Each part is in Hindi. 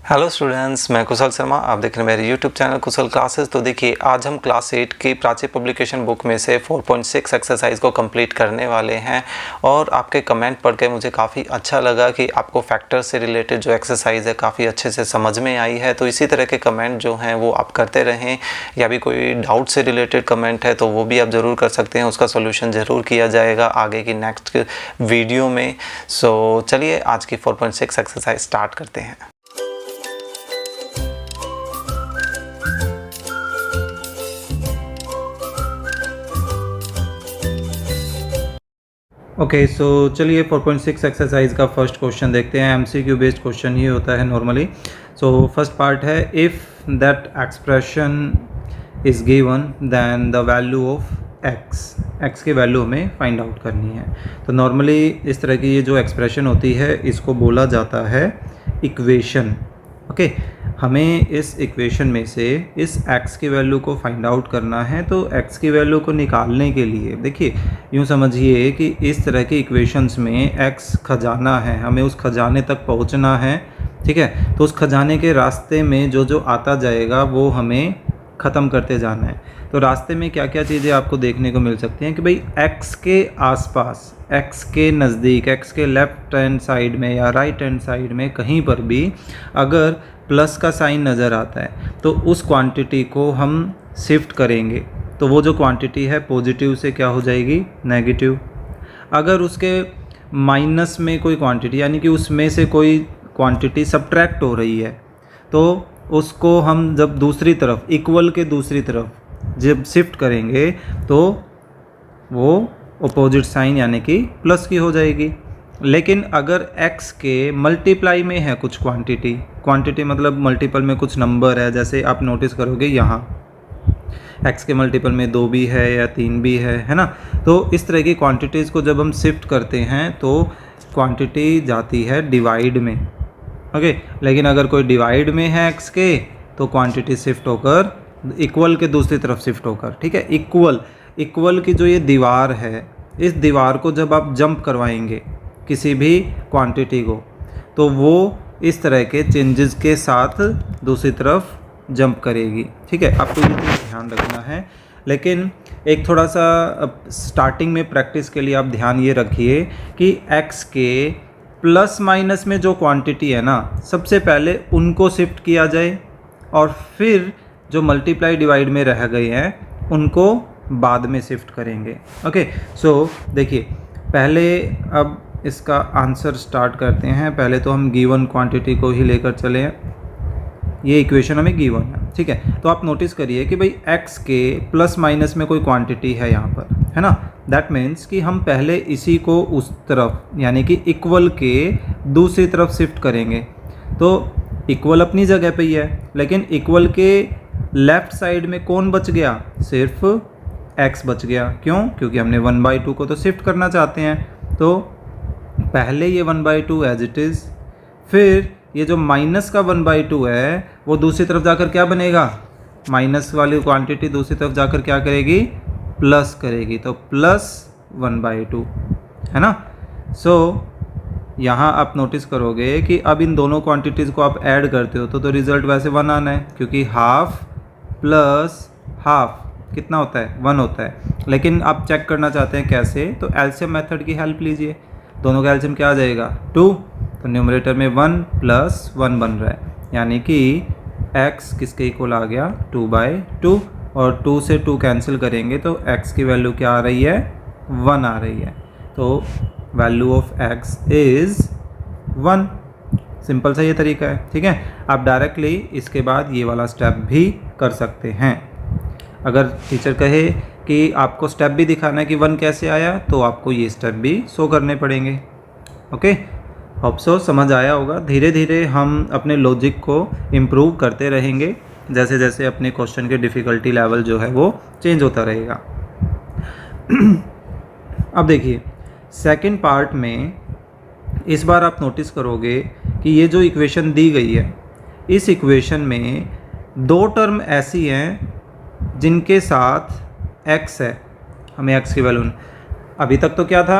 हेलो स्टूडेंट्स, मैं कुशल शर्मा। आप देख रहे हैं मेरे यूट्यूब चैनल कुशल क्लासेस। तो देखिए, आज हम क्लास 8 की प्राची पब्लिकेशन बुक में से 4.6 एक्सरसाइज को कंप्लीट करने वाले हैं। और आपके कमेंट पढ़ के मुझे काफ़ी अच्छा लगा कि आपको फैक्टर से रिलेटेड जो एक्सरसाइज है काफ़ी अच्छे से समझ में आई है। तो इसी तरह के कमेंट जो हैं वो आप करते रहें, या भी कोई डाउट से रिलेटेड कमेंट है तो वो भी आप ज़रूर कर सकते हैं। उसका सोल्यूशन ज़रूर किया जाएगा आगे की नेक्स्ट वीडियो में। सो चलिए आज की 4.6 एक्सरसाइज स्टार्ट करते हैं। ओके, सो चलिए 4.6 एक्सरसाइज का फर्स्ट क्वेश्चन देखते हैं। एमसीक्यू बेस्ड क्वेश्चन ही होता है नॉर्मली। सो फर्स्ट पार्ट है, if that expression is given then the value of x की वैल्यू हमें फाइंड आउट करनी है। तो नॉर्मली इस तरह की ये जो एक्सप्रेशन होती है इसको बोला जाता है इक्वेशन। ओके, हमें इस इक्वेशन में से इस x की वैल्यू को फाइंड आउट करना है। तो x की वैल्यू को निकालने के लिए देखिए, यूँ समझिए कि इस तरह की इक्वेशंस में x खजाना है, हमें उस खजाने तक पहुंचना है। ठीक है, तो उस खजाने के रास्ते में जो जो आता जाएगा वो हमें ख़त्म करते जाना है। तो रास्ते में क्या क्या चीज़ें आपको देखने को मिल सकती हैं कि भाई x के आसपास, x के नज़दीक, x के लेफ़्ट हैंड साइड में या राइट हैंड साइड में कहीं पर भी अगर प्लस का साइन नज़र आता है तो उस क्वांटिटी को हम शिफ्ट करेंगे। तो वो जो क्वांटिटी है पॉजिटिव से क्या हो जाएगी, नेगेटिव। अगर उसके माइनस में कोई क्वांटिटी, यानी कि उसमें से कोई क्वांटिटी सब्ट्रैक्ट हो रही है, तो उसको हम जब दूसरी तरफ, इक्वल के दूसरी तरफ जब शिफ्ट करेंगे तो वो अपोजिट साइन यानी कि प्लस की हो जाएगी। लेकिन अगर x के मल्टीप्लाई में है कुछ क्वांटिटी मतलब मल्टीपल में कुछ नंबर है, जैसे आप नोटिस करोगे यहाँ x के मल्टीपल में 2 भी है या 3 भी है ना। तो इस तरह की क्वांटिटीज़ को जब हम शिफ्ट करते हैं तो क्वांटिटी जाती है डिवाइड में। ओके, लेकिन अगर कोई डिवाइड में है x के तो क्वांटिटी शिफ्ट होकर इक्वल के दूसरी तरफ शिफ्ट होकर, ठीक है, इक्वल की जो ये दीवार है, इस दीवार को जब आप जंप करवाएंगे किसी भी क्वांटिटी को तो वो इस तरह के चेंजेस के साथ दूसरी तरफ जंप करेगी। ठीक है, आपको ये चीज़ ध्यान रखना है। लेकिन एक थोड़ा सा स्टार्टिंग में प्रैक्टिस के लिए आप ध्यान ये रखिए कि x के प्लस माइनस में जो क्वांटिटी है ना, सबसे पहले उनको शिफ्ट किया जाए और फिर जो मल्टीप्लाई डिवाइड में रह गए हैं उनको बाद में शिफ्ट करेंगे। ओके, सो देखिए, पहले अब इसका आंसर स्टार्ट करते हैं। पहले तो हम गिवन क्वांटिटी को ही लेकर चले हैं। ये इक्वेशन हमें गिवन है, ठीक है। तो आप नोटिस करिए कि भाई x के प्लस माइनस में कोई क्वांटिटी है यहाँ पर, है ना। दैट मीन्स कि हम पहले इसी को उस तरफ यानी कि इक्वल के दूसरी तरफ शिफ्ट करेंगे। तो इक्वल अपनी जगह पे ही है, लेकिन इक्वल के लेफ़्ट साइड में कौन बच गया, सिर्फ x बच गया। क्यों? क्योंकि हमने 1/2 को तो शिफ्ट करना चाहते हैं। तो पहले ये 1/2 एज इट इज़, फिर ये जो माइनस का 1/2 है वो दूसरी तरफ जाकर क्या बनेगा, माइनस वाली क्वांटिटी दूसरी तरफ जाकर क्या करेगी, प्लस करेगी। तो प्लस 1/2 है ना। सो यहाँ आप नोटिस करोगे कि अब इन दोनों क्वांटिटीज़ को आप ऐड करते हो तो रिज़ल्ट वैसे 1 आना है, क्योंकि हाफ प्लस हाफ कितना होता है, 1 होता है। लेकिन आप चेक करना चाहते हैं कैसे, तो एलसीएम मेथड की हेल्प लीजिए। दोनों का एलसीएम क्या आ जाएगा, 2। तो न्यूमरेटर में 1 + 1 बन रहा है, यानी कि x किसके इक्वल आ गया, 2/2। और 2 से 2 कैंसिल करेंगे तो x की वैल्यू क्या आ रही है, 1 आ रही है। तो value of x is 1। Simple सा ये तरीका है, ठीक है। आप डायरेक्टली इसके बाद ये वाला स्टेप भी कर सकते हैं। अगर टीचर कहे कि आपको स्टेप भी दिखाना है कि 1 कैसे आया, तो आपको ये स्टेप भी शो करने पड़ेंगे। ओके, होप सो समझ आया होगा। धीरे धीरे हम अपने लॉजिक को इम्प्रूव करते रहेंगे जैसे जैसे अपने क्वेश्चन के डिफ़िकल्टी लेवल जो है वो चेंज होता रहेगा। अब देखिए, सेकंड पार्ट में इस बार आप नोटिस करोगे कि ये जो इक्वेशन दी गई है, इस इक्वेशन में 2 टर्म ऐसी हैं जिनके साथ x है। हमें x की वैल्यू, अभी तक तो क्या था,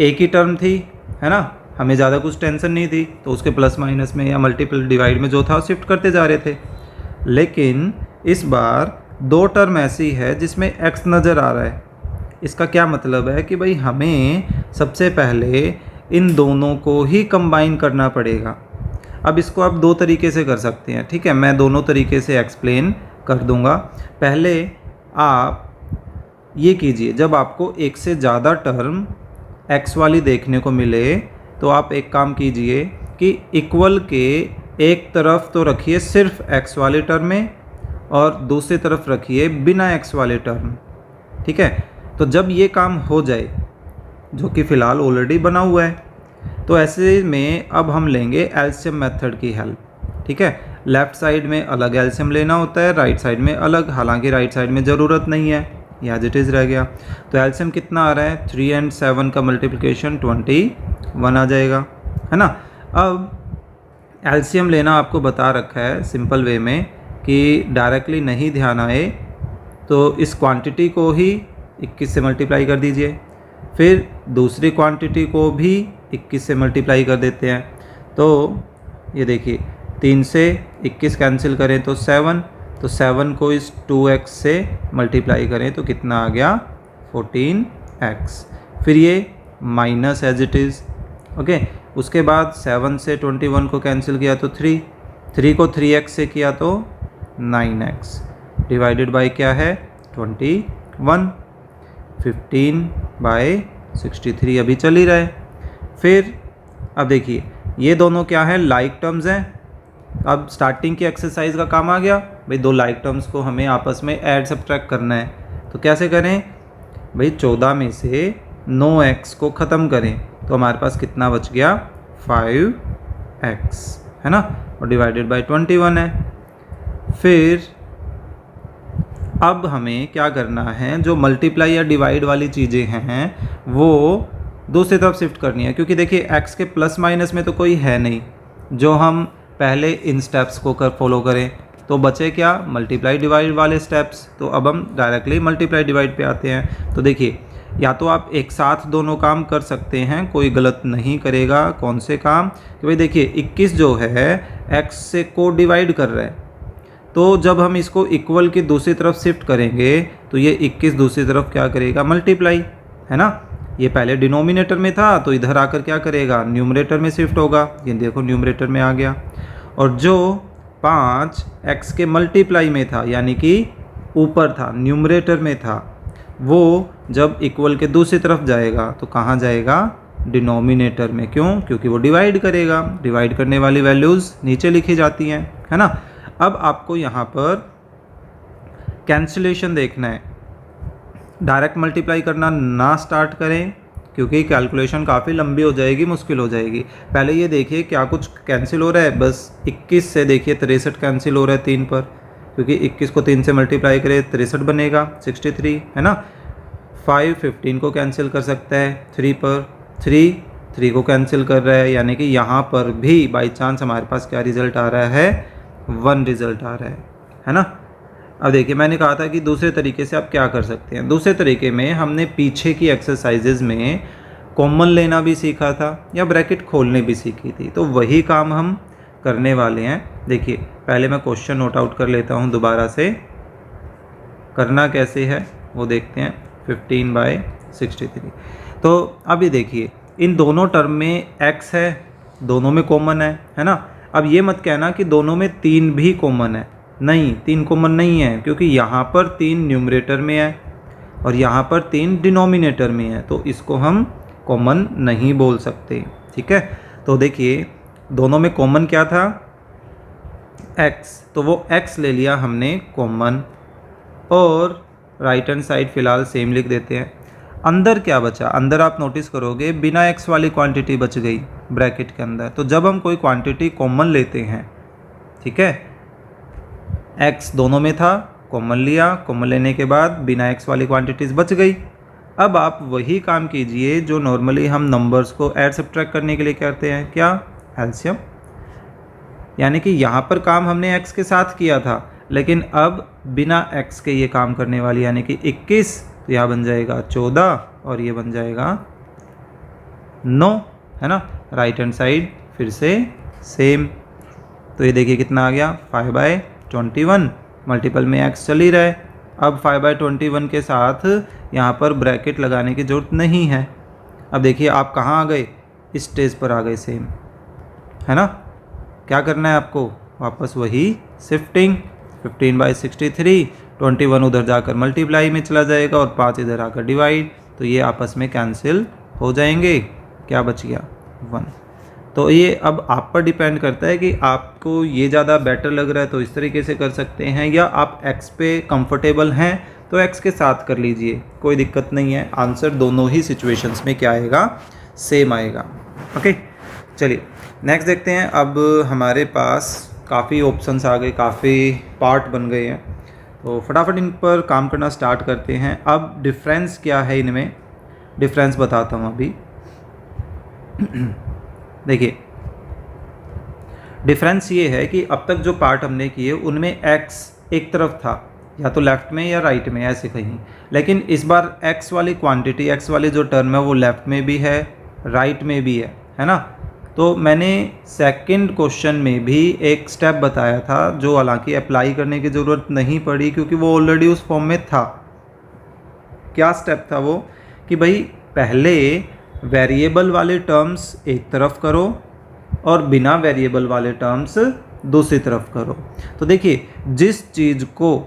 एक ही टर्म थी, है ना। हमें ज़्यादा कुछ टेंशन नहीं थी, तो उसके प्लस माइनस में या मल्टीपल डिवाइड में जो था शिफ्ट करते जा रहे थे। लेकिन इस बार दो टर्म ऐसी है जिसमें x नज़र आ रहा है। इसका क्या मतलब है कि भाई हमें सबसे पहले इन दोनों को ही कंबाइन करना पड़ेगा। अब इसको आप दो तरीके से कर सकते हैं, ठीक है, मैं दोनों तरीके से एक्सप्लेन कर दूंगा। पहले आप ये कीजिए, जब आपको एक से ज़्यादा टर्म x वाली देखने को मिले तो आप एक काम कीजिए कि इक्वल के एक तरफ तो रखिए सिर्फ x वाले टर्म में और दूसरी तरफ रखिए बिना x वाले टर्म, ठीक है। तो जब ये काम हो जाए, जो कि फ़िलहाल ऑलरेडी बना हुआ है, तो ऐसे में अब हम लेंगे एलसीएम मेथड की हेल्प, ठीक है। लेफ़्ट साइड में अलग एलसीएम लेना होता है, राइट साइड में अलग, हालांकि राइट साइड में ज़रूरत नहीं है, ये एज इट इज़ रह गया। तो एलसीएम कितना आ रहा है, 3 और 7 का मल्टीप्लिकेशन 21 आ जाएगा, है ना। अब एलसीएम लेना आपको बता रखा है सिंपल वे में कि डायरेक्टली नहीं ध्यान आए तो इस क्वांटिटी को ही 21 से मल्टीप्लाई कर दीजिए, फिर दूसरी क्वांटिटी को भी 21 से मल्टीप्लाई कर देते हैं। तो ये देखिए 3 से 21 कैंसिल करें तो 7, तो 7 को इस 2x से मल्टीप्लाई करें तो कितना आ गया 14x, फिर ये minus as it is, okay. उसके बाद 7 से 21 को कैंसिल किया तो 3 को 3x से किया तो 9x, डिवाइडेड बाय क्या है 21, 15/63 अभी चल ही रहा है। फिर अब देखिए ये दोनों क्या है, लाइक टर्म्स हैं। अब स्टार्टिंग की एक्सरसाइज का काम आ गया, भाई दो लाइक टर्म्स को हमें आपस में ऐड सब्ट्रैक्ट करना है। तो कैसे करें भाई, 14 में से 9x को ख़त्म करें तो हमारे पास कितना बच गया 5x, है ना, और डिवाइडेड बाय 21 है। फिर अब हमें क्या करना है, जो मल्टीप्लाई या डिवाइड वाली चीज़ें हैं वो दूसरी तरफ शिफ्ट करनी है, क्योंकि देखिए x के प्लस माइनस में तो कोई है नहीं जो हम पहले इन स्टेप्स को फॉलो करें, तो बचे क्या मल्टीप्लाई डिवाइड वाले स्टेप्स। तो अब हम डायरेक्टली मल्टीप्लाई डिवाइड पे आते हैं। तो देखिए या तो आप एक साथ दोनों काम कर सकते हैं, कोई गलत नहीं करेगा। कौन से काम, कि भाई देखिए 21 जो है x से को डिवाइड कर रहा है, तो जब हम इसको इक्वल की दूसरी तरफ शिफ्ट करेंगे तो ये 21 दूसरी तरफ क्या करेगा मल्टीप्लाई, है ना। ये पहले डिनोमिनेटर में था तो इधर आकर क्या करेगा न्यूमरेटर में शिफ्ट होगा, ये देखो न्यूमरेटर में आ गया। और जो 5 x के मल्टीप्लाई में था यानी कि ऊपर था न्यूमरेटर में था, वो जब इक्वल के दूसरी तरफ जाएगा तो कहाँ जाएगा डिनोमिनेटर में। क्यों, क्योंकि वो डिवाइड करेगा, डिवाइड करने वाली वैल्यूज़ नीचे लिखी जाती हैं, है ना। अब आपको यहाँ पर कैंसिलेशन देखना है, डायरेक्ट मल्टीप्लाई करना ना स्टार्ट करें क्योंकि कैलकुलेशन काफ़ी लंबी हो जाएगी, मुश्किल हो जाएगी। पहले ये देखिए क्या कुछ कैंसिल हो रहा है, बस 21 से देखिए 63 कैंसिल हो रहा है 3 पर, क्योंकि 21 को 3 से मल्टीप्लाई करें 63 बनेगा 63, है ना। 5 15 को कैंसिल कर सकता है 3 पर, 3 को कैंसिल कर रहा है, यानी कि यहाँ पर भी बाई चांस हमारे पास क्या रिजल्ट आ रहा है 1 रिजल्ट आ रहा है ना। अब देखिए मैंने कहा था कि दूसरे तरीके से आप क्या कर सकते हैं। दूसरे तरीके में हमने पीछे की एक्सरसाइजेज में कॉमन लेना भी सीखा था या ब्रैकेट खोलने भी सीखी थी, तो वही काम हम करने वाले हैं। देखिए पहले मैं क्वेश्चन नोट आउट कर लेता हूँ दोबारा से, करना कैसे है वो देखते हैं। 15/63, तो अभी देखिए इन दोनों टर्म में x है, दोनों में कॉमन है ना। अब ये मत कहना कि दोनों में 3 भी कॉमन है, नहीं 3 कॉमन नहीं है, क्योंकि यहाँ पर 3 न्यूमरेटर में है और यहाँ पर 3 डिनोमिनेटर में है, तो इसको हम कॉमन नहीं बोल सकते, ठीक है। तो देखिए दोनों में कॉमन क्या था x, तो वो x ले लिया हमने कॉमन, और राइट हैंड साइड फिलहाल सेम लिख देते हैं। अंदर क्या बचा, अंदर आप नोटिस करोगे बिना x वाली क्वांटिटी बच गई ब्रैकेट के अंदर। तो जब हम कोई क्वांटिटी कॉमन लेते हैं, ठीक है, x दोनों में था, कॉमन लिया, कॉमन लेने के बाद बिना x वाली क्वांटिटीज़ बच गई। अब आप वही काम कीजिए जो नॉर्मली हम नंबर्स को ऐड सब्ट्रैक्ट करने के लिए करते हैं, क्या एलसीएम। यानी कि यहाँ पर काम हमने x के साथ किया था, लेकिन अब बिना x के ये काम करने वाली, यानी कि 21, तो यहाँ बन जाएगा 14 और ये बन जाएगा 9, है ना। राइट हैंड साइड फिर से सेम, तो ये देखिए कितना आ गया 5/21, मल्टीपल में x चल ही रहा है। अब 5/21 के साथ यहाँ पर ब्रैकेट लगाने की ज़रूरत नहीं है। अब देखिए आप कहाँ आ गए, इस स्टेज पर आ गए सेम, है ना। क्या करना है आपको, वापस वही शिफ्टिंग, 15/63, 21 उधर जाकर मल्टीप्लाई में चला जाएगा और 5 इधर आकर डिवाइड, तो ये आपस में कैंसिल हो जाएंगे। क्या बच गया 1। तो ये अब आप पर डिपेंड करता है कि आपको ये ज़्यादा बेटर लग रहा है तो इस तरीके से कर सकते हैं, या आप x पे कंफर्टेबल हैं तो x के साथ कर लीजिए, कोई दिक्कत नहीं है। आंसर दोनों ही सिचुएशंस में क्या आएगा, सेम आएगा। ओके चलिए नेक्स्ट देखते हैं। अब हमारे पास काफ़ी ऑप्शंस आ गए, काफ़ी पार्ट बन गए हैं, तो फटाफट इन पर काम करना स्टार्ट करते हैं। अब डिफरेंस क्या है इनमें, डिफरेंस बताता हूँ अभी। देखिए डिफरेंस ये है कि अब तक जो पार्ट हमने किए उनमें x एक तरफ था, या तो लेफ़्ट में या राइट में ऐसे कहीं, लेकिन इस बार x वाली क्वांटिटी, x वाली जो टर्म है वो लेफ़्ट में भी है राइट में भी है ना। तो मैंने सेकंड क्वेश्चन में भी एक स्टेप बताया था जो हालांकि अप्लाई करने की ज़रूरत नहीं पड़ी क्योंकि वो ऑलरेडी उस फॉर्म में था। क्या स्टेप था वो, कि भाई पहले वेरिएबल वाले टर्म्स एक तरफ करो और बिना वेरिएबल वाले टर्म्स दूसरी तरफ करो। तो देखिए जिस चीज़ को,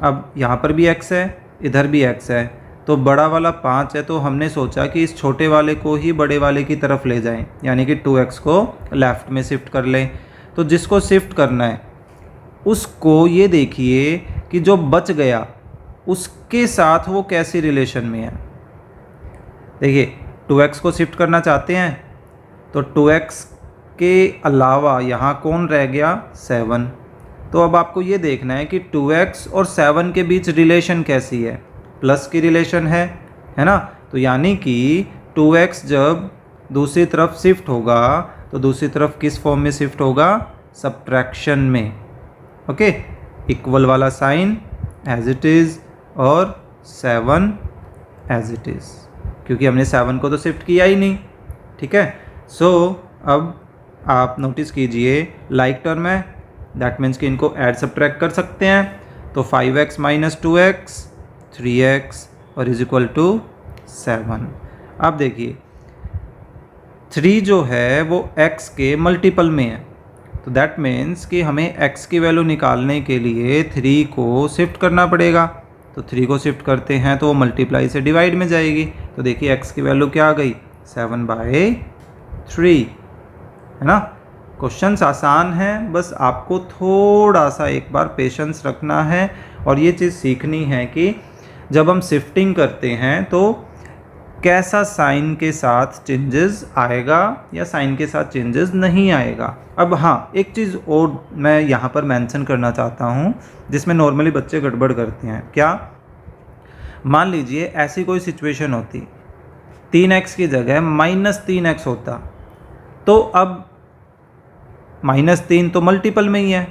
अब यहाँ पर भी x है इधर भी x है, तो बड़ा वाला 5 है, तो हमने सोचा कि इस छोटे वाले को ही बड़े वाले की तरफ ले जाएं, यानी कि 2x को लेफ़्ट में शिफ्ट कर लें। तो जिसको शिफ्ट करना है उसको ये देखिए कि जो बच गया उसके साथ वो कैसी रिलेशन में है। देखिए 2x को शिफ्ट करना चाहते हैं तो 2x के अलावा यहाँ कौन रह गया 7। तो अब आपको ये देखना है कि 2x और 7 के बीच रिलेशन कैसी है, प्लस की रिलेशन है ना। तो यानी कि 2x जब दूसरी तरफ शिफ्ट होगा तो दूसरी तरफ किस फॉर्म में शिफ्ट होगा, सब्ट्रैक्शन में। ओके इक्वल वाला साइन एज इट इज़ और 7 एज इट इज़, क्योंकि हमने 7 को तो शिफ्ट किया ही नहीं। ठीक है, सो अब आप नोटिस कीजिए लाइक टर्म है, दैट मीन्स कि इनको ऐड सब्ट्रैक्ट कर सकते हैं। तो 5x - 2x 3x और इज इक्वल टू 7। अब देखिए 3 जो है वो x के मल्टीपल में है, तो दैट मीन्स कि हमें x की वैल्यू निकालने के लिए 3 को शिफ्ट करना पड़ेगा। तो 3 को शिफ्ट करते हैं तो वो मल्टीप्लाई से डिवाइड में जाएगी। तो देखिए x की वैल्यू क्या आ गई 7/3, है ना। क्वेश्चंस आसान हैं, बस आपको थोड़ा सा एक बार पेशेंस रखना है और ये चीज़ सीखनी है कि जब हम शिफ्टिंग करते हैं तो कैसा साइन के साथ चेंजेस आएगा या साइन के साथ चेंजेस नहीं आएगा। अब हाँ एक चीज़ और मैं यहाँ पर मेंशन करना चाहता हूँ जिसमें नॉर्मली बच्चे गड़बड़ करते हैं। क्या, मान लीजिए ऐसी कोई सिचुएशन होती 3x की जगह -3x होता, तो अब -3 तो मल्टीपल में ही है,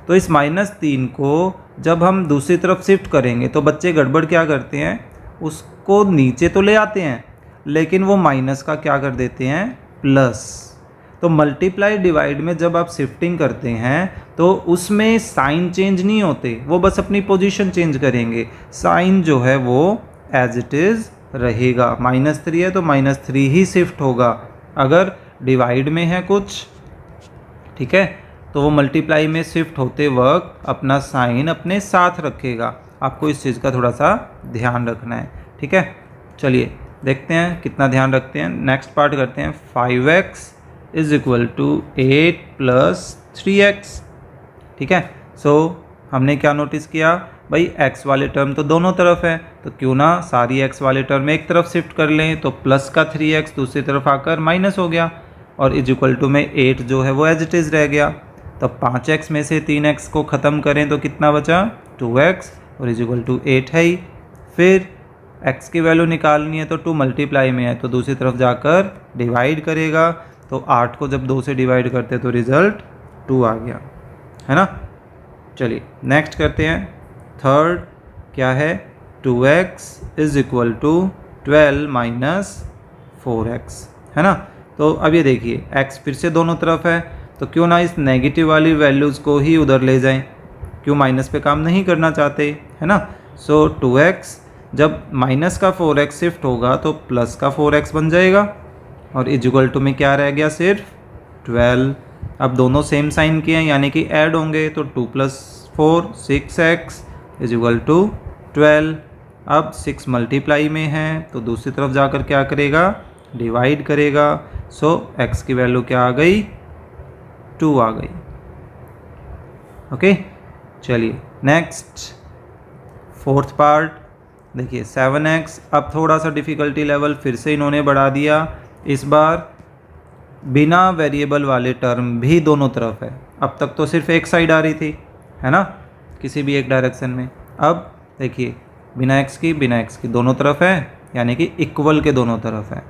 तो इस -3 को जब हम दूसरी तरफ शिफ्ट करेंगे तो बच्चे गड़बड़ क्या करते हैं, उसको नीचे तो ले आते हैं लेकिन वो माइनस का क्या कर देते हैं, प्लस। तो मल्टीप्लाई डिवाइड में जब आप शिफ्टिंग करते हैं तो उसमें साइन चेंज नहीं होते, वो बस अपनी पोजीशन चेंज करेंगे, साइन जो है वो एज इट इज़ रहेगा। -3 है तो -3 ही शिफ्ट होगा। अगर डिवाइड में है कुछ, ठीक है, तो वो मल्टीप्लाई में शिफ्ट होते वक्त अपना साइन अपने साथ रखेगा। आपको इस चीज़ का थोड़ा सा ध्यान रखना है। ठीक है, चलिए देखते हैं कितना ध्यान रखते हैं। नेक्स्ट पार्ट करते हैं। 5x = 8 + 3x। ठीक है, सो हमने क्या नोटिस किया भाई, x वाले टर्म तो दोनों तरफ है, तो क्यों ना सारी x वाले टर्म एक तरफ शिफ्ट कर लें। तो प्लस का 3x दूसरी तरफ आकर माइनस हो गया और = में 8 जो है वो एज इट इज़ रह गया। तब 5x में से 3x को ख़त्म करें तो कितना बचा 2x और = 8 है ही। फिर x की वैल्यू निकालनी है तो 2 मल्टीप्लाई में है तो दूसरी तरफ जाकर डिवाइड करेगा। तो 8 को जब 2 से डिवाइड करते तो रिज़ल्ट 2 आ गया, है ना। चलिए नेक्स्ट करते हैं। थर्ड क्या है, 2x = 12 - 4x, है ना। तो अब ये देखिए x फिर से दोनों तरफ है, तो क्यों ना इस नेगेटिव वाली वैल्यूज़ को ही उधर ले जाएं, क्यों माइनस पे काम नहीं करना चाहते, है ना। सो 2x जब माइनस का 4x शिफ्ट होगा तो प्लस का 4x बन जाएगा, और इक्वल टू में क्या रह गया, सिर्फ 12। अब दोनों सेम साइन के हैं यानी कि ऐड होंगे, तो 2 + 4 6x इक्वल टू 12। अब 6 मल्टीप्लाई में है तो दूसरी तरफ जाकर क्या करेगा, डिवाइड करेगा। सो x की वैल्यू क्या आ गई, 2 आ गई। ओके, चलिए नेक्स्ट फोर्थ पार्ट देखिए 7x। अब थोड़ा सा डिफ़िकल्टी लेवल फिर से इन्होंने बढ़ा दिया, इस बार बिना वेरिएबल वाले टर्म भी दोनों तरफ है। अब तक तो सिर्फ एक साइड आ रही थी, है ना, किसी भी एक डायरेक्शन में। अब देखिए बिना x की दोनों तरफ है, यानी कि इक्वल के दोनों तरफ है।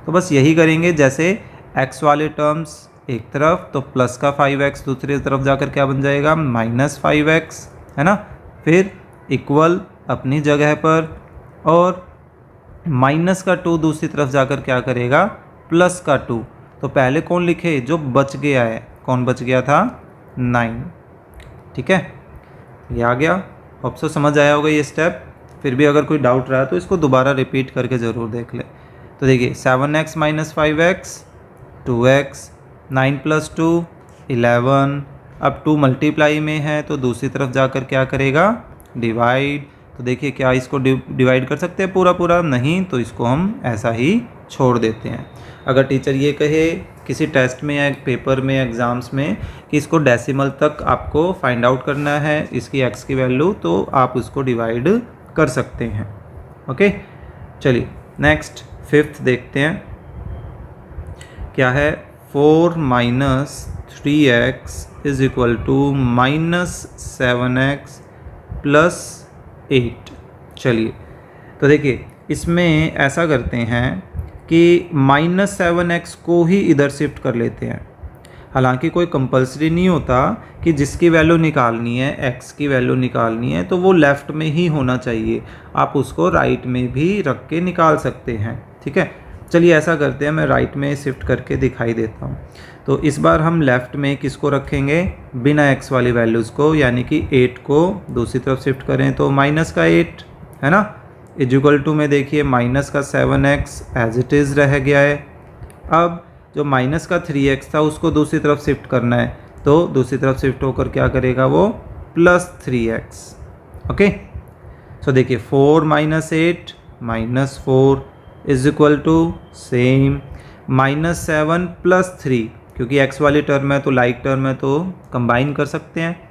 तो बस यही करेंगे, जैसे x वाले टर्म्स एक तरफ तो प्लस का 5x दूसरी तरफ जाकर क्या बन जाएगा, -5x, है ना। फिर इक्वल अपनी जगह पर, और माइनस का 2 दूसरी तरफ जाकर क्या करेगा, प्लस का 2। तो पहले कौन लिखे, जो बच गया है, कौन बच गया था, 9। ठीक है, ये आ गया। होप सो समझ आया होगा ये स्टेप। फिर भी अगर कोई डाउट रहा तो इसको दोबारा रिपीट करके ज़रूर देख ले। तो देखिए 7x - 5x 2x, 9 + 2 11। अब 2 मल्टीप्लाई में है तो दूसरी तरफ जाकर क्या करेगा, डिवाइड। तो देखिए क्या इसको डिवाइड कर सकते हैं पूरा पूरा, नहीं, तो इसको हम ऐसा ही छोड़ देते हैं। अगर टीचर ये कहे किसी टेस्ट में या पेपर में, एग्ज़ाम्स में, कि इसको डेसिमल तक आपको फाइंड आउट करना है इसकी x की वैल्यू, तो आप उसको डिवाइड कर सकते हैं। ओके, चलिए नेक्स्ट फिफ्थ देखते हैं क्या है। 4 - 3x = -7x + 8। चलिए तो देखिए इसमें ऐसा करते हैं कि -7x को ही इधर शिफ्ट कर लेते हैं। हालांकि कोई कंपलसरी नहीं होता कि जिसकी वैल्यू निकालनी है, x की वैल्यू निकालनी है, तो वो लेफ़्ट में ही होना चाहिए। आप उसको राइट में भी रख के निकाल सकते हैं। ठीक है, चलिए ऐसा करते हैं, मैं राइट में शिफ्ट करके दिखाई देता हूँ। तो इस बार हम लेफ़्ट में किसको रखेंगे, बिना x वाली वैल्यूज़ को, यानी कि 8 को दूसरी तरफ शिफ्ट करें तो -8, है ना, इक्वल टू में देखिए -7x एज इट इज़ रह गया है। अब जो -3x था उसको दूसरी तरफ शिफ्ट करना है, तो दूसरी तरफ शिफ्ट होकर क्या करेगा वो, +3x। ओके, सो देखिए 4 - 8 -4 = सेम -7 + 3, क्योंकि x वाली टर्म है तो लाइक टर्म है तो कंबाइन कर सकते हैं।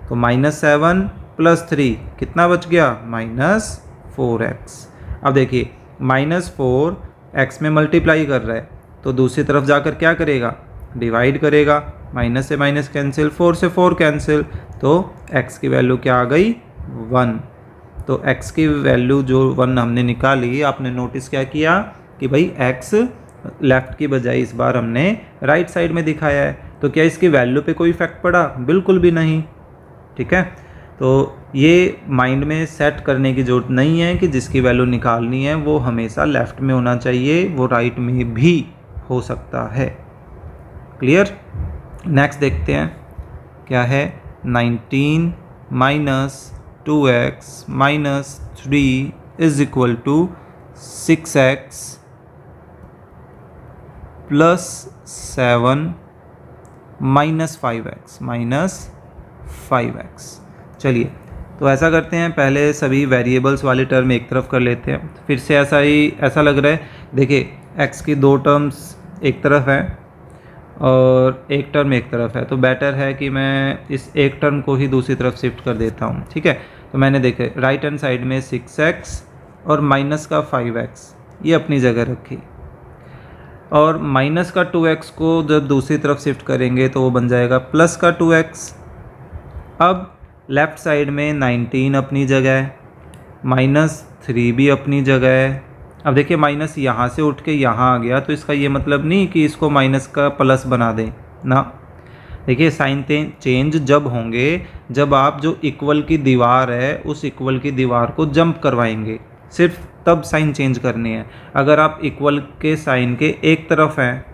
तो -7 + 3 कितना बच गया, -4x। अब देखिए -4 x में मल्टीप्लाई कर रहा है तो दूसरी तरफ जाकर क्या करेगा, डिवाइड करेगा। माइनस से माइनस कैंसिल, 4 से 4 कैंसिल, तो x की वैल्यू क्या आ गई, 1। तो x की वैल्यू जो 1 हमने निकाली, आपने नोटिस क्या किया कि भाई x लेफ़्ट की बजाय इस बार हमने राइट साइड में दिखाया है, तो क्या इसकी वैल्यू पे कोई इफेक्ट पड़ा, बिल्कुल भी नहीं। ठीक है, तो ये माइंड में सेट करने की ज़रूरत नहीं है कि जिसकी वैल्यू निकालनी है वो हमेशा लेफ़्ट में होना चाहिए, वो राइट में भी हो सकता है। क्लियर, नेक्स्ट देखते हैं क्या है। 19 - 2x - 3 = 6x + 7 -5x। चलिए तो ऐसा करते हैं, पहले सभी वेरिएबल्स वाले टर्म एक तरफ कर लेते हैं। फिर से ऐसा लग रहा है, देखिए x की 2 टर्म्स एक तरफ है और एक टर्म एक तरफ है, तो बेटर है कि मैं इस एक टर्म को ही दूसरी तरफ शिफ्ट कर देता हूँ। ठीक है, तो मैंने देखे राइट हैंड साइड में 6x और माइनस का 5x ये अपनी जगह रखी, और माइनस का 2x को जब दूसरी तरफ शिफ्ट करेंगे तो वो बन जाएगा प्लस का 2x। अब लेफ़्ट साइड में 19 अपनी जगह है, -3 भी अपनी जगह है। अब देखिए माइनस यहाँ से उठ के यहाँ आ गया, तो इसका ये मतलब नहीं कि इसको माइनस का प्लस बना दें ना। देखिए साइन चेंज जब होंगे जब आप जो इक्वल की दीवार है उस इक्वल की दीवार को जंप करवाएंगे, सिर्फ तब साइन चेंज करनी है। अगर आप इक्वल के साइन के एक तरफ हैं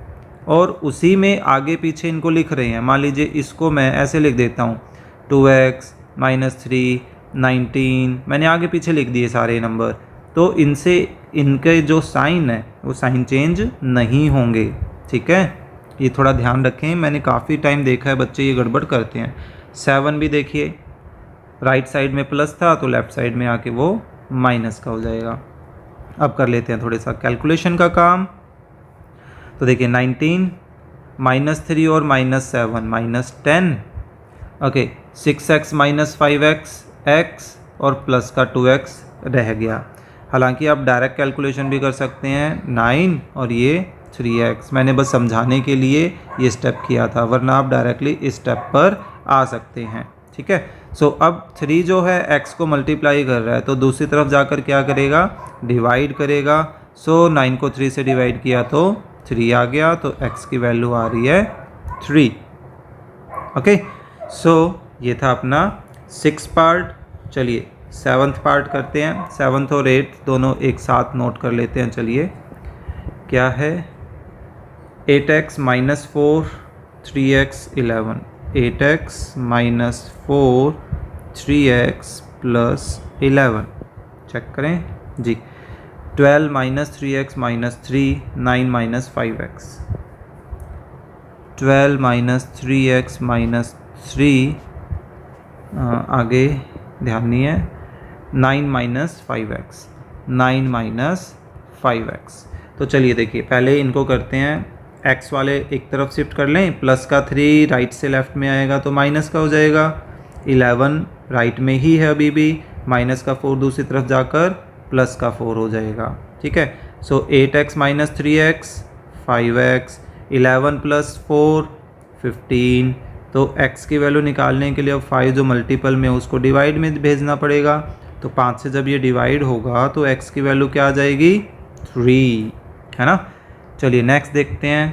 और उसी में आगे पीछे इनको लिख रहे हैं। मान लीजिए इसको मैं ऐसे लिख देता हूँ 2x -3 19, मैंने आगे पीछे लिख दिए सारे नंबर, तो इनसे इनके जो साइन है वो साइन चेंज नहीं होंगे। ठीक है, ये थोड़ा ध्यान रखें, मैंने काफ़ी टाइम देखा है बच्चे ये गड़बड़ करते हैं। 7 भी देखिए राइट साइड में प्लस था तो लेफ़्ट साइड में आके वो माइनस का हो जाएगा। अब कर लेते हैं थोड़े सा कैलकुलेशन का काम। तो देखिए 19 -3 और -7 -10, ओके 6x -5x x और प्लस का 2x रह गया। हालांकि आप डायरेक्ट कैलकुलेशन भी कर सकते हैं 9 और ये 3x, मैंने बस समझाने के लिए ये स्टेप किया था, वरना आप डायरेक्टली इस स्टेप पर आ सकते हैं। ठीक है, सो अब 3 जो है x को मल्टीप्लाई कर रहा है तो दूसरी तरफ जाकर क्या करेगा, डिवाइड करेगा। सो 9 को 3 से डिवाइड किया तो 3 आ गया, तो x की वैल्यू आ रही है 3। ओके, सो ये था अपना 6 पार्ट। चलिए 7th पार्ट करते हैं। 7th और 8th दोनों एक साथ नोट कर लेते हैं। चलिए क्या है, 8x -4 3x 11, 8x -4 3x + 11, check करें जी। 12 -3x -3 9 -5x, 12 3x -3 आगे ध्यान नहीं है, 9 -5x 9 -5x। तो चलिए देखिए पहले इनको करते हैं, x वाले एक तरफ शिफ्ट कर लें, प्लस का 3 राइट से लेफ़्ट में आएगा तो माइनस का हो जाएगा। 11 राइट में ही है अभी भी, माइनस का 4 दूसरी तरफ जाकर प्लस का 4 हो जाएगा। ठीक है, सो 8x -3x 5x, 11 + 4 15। तो x की वैल्यू निकालने के लिए अब 5 जो मल्टीपल में उसको डिवाइड में भेजना पड़ेगा। तो 5 से जब ये डिवाइड होगा तो x की वैल्यू क्या आ जाएगी, 3, है ना। चलिए नेक्स्ट देखते हैं।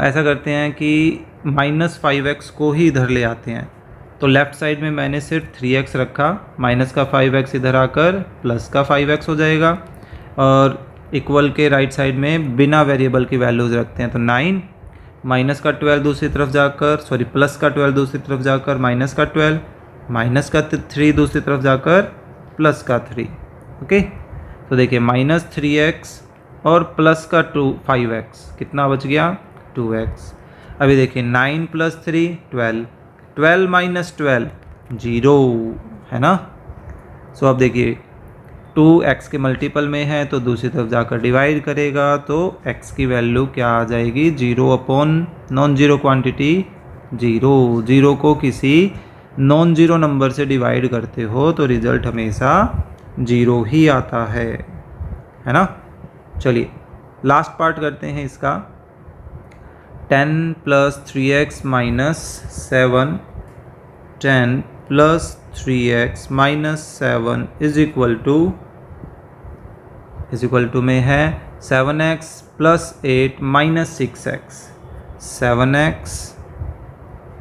ऐसा करते हैं कि -5x को ही इधर ले आते हैं। तो लेफ़्ट साइड में मैंने सिर्फ 3x रखा, माइनस का 5x इधर आकर प्लस का 5x हो जाएगा, और इक्वल के राइट साइड में बिना वेरिएबल की वैल्यूज़ रखते हैं। तो 9 माइनस का 12 दूसरी तरफ जाकर, सॉरी प्लस का 12 दूसरी तरफ जाकर माइनस का 12, माइनस का 3 दूसरी तरफ जाकर प्लस का 3। ओके, तो देखिए -3x और प्लस का 5x कितना बच गया, 2x। अभी देखिए 9 + 3 12, 12 - 12 0, है ना। सो अब देखिए 2x के मल्टीपल में है तो दूसरी तरफ जाकर डिवाइड करेगा तो x की वैल्यू क्या आ जाएगी, 0 नॉन जीरो क्वांटिटी 0। 0 को किसी नॉन जीरो नंबर से डिवाइड करते हो तो रिजल्ट हमेशा 0 ही आता है ना। चलिए लास्ट पार्ट करते हैं इसका। 10 + 3x -7, 10 + 3x -7 is equal to में है 7x + 8 -6x, 7x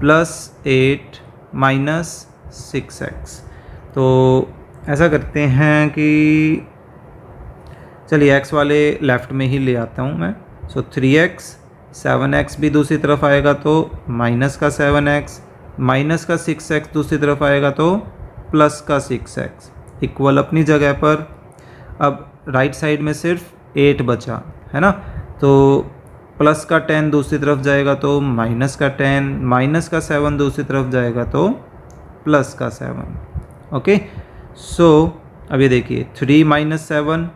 + 8 -6x। तो ऐसा करते हैं कि चलिए x वाले लेफ़्ट में ही ले आता हूँ मैं। सो 3x, 7x भी दूसरी तरफ आएगा तो माइनस का 7x, माइनस का 6x दूसरी तरफ आएगा तो प्लस का 6x, इक्वल अपनी जगह पर। अब राइट साइड में सिर्फ 8 बचा, है ना। तो प्लस का 10 दूसरी तरफ जाएगा तो माइनस का 10, माइनस का 7 दूसरी तरफ जाएगा तो प्लस का 7। ओके, सो अब ये देखिए 3 - 7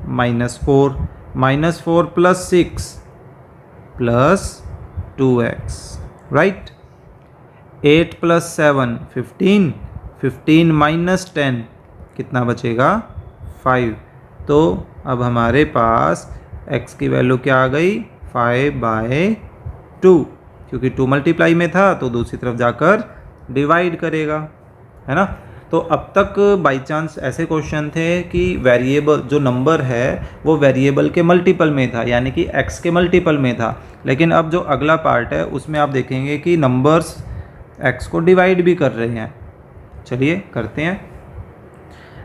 -4, -4 + 6 + 2x, राइट। 8 + 7 15, 15 - 10 कितना बचेगा, 5। तो अब हमारे पास x की वैल्यू क्या आ गई, 5/2, क्योंकि 2 मल्टीप्लाई में था तो दूसरी तरफ जाकर डिवाइड करेगा, है ना। तो अब तक बाई चांस ऐसे क्वेश्चन थे कि वेरिएबल जो नंबर है वो वेरिएबल के मल्टीपल में था, यानी कि x के मल्टीपल में था। लेकिन अब जो अगला पार्ट है उसमें आप देखेंगे कि नंबर्स x को डिवाइड भी कर रहे हैं। चलिए करते हैं,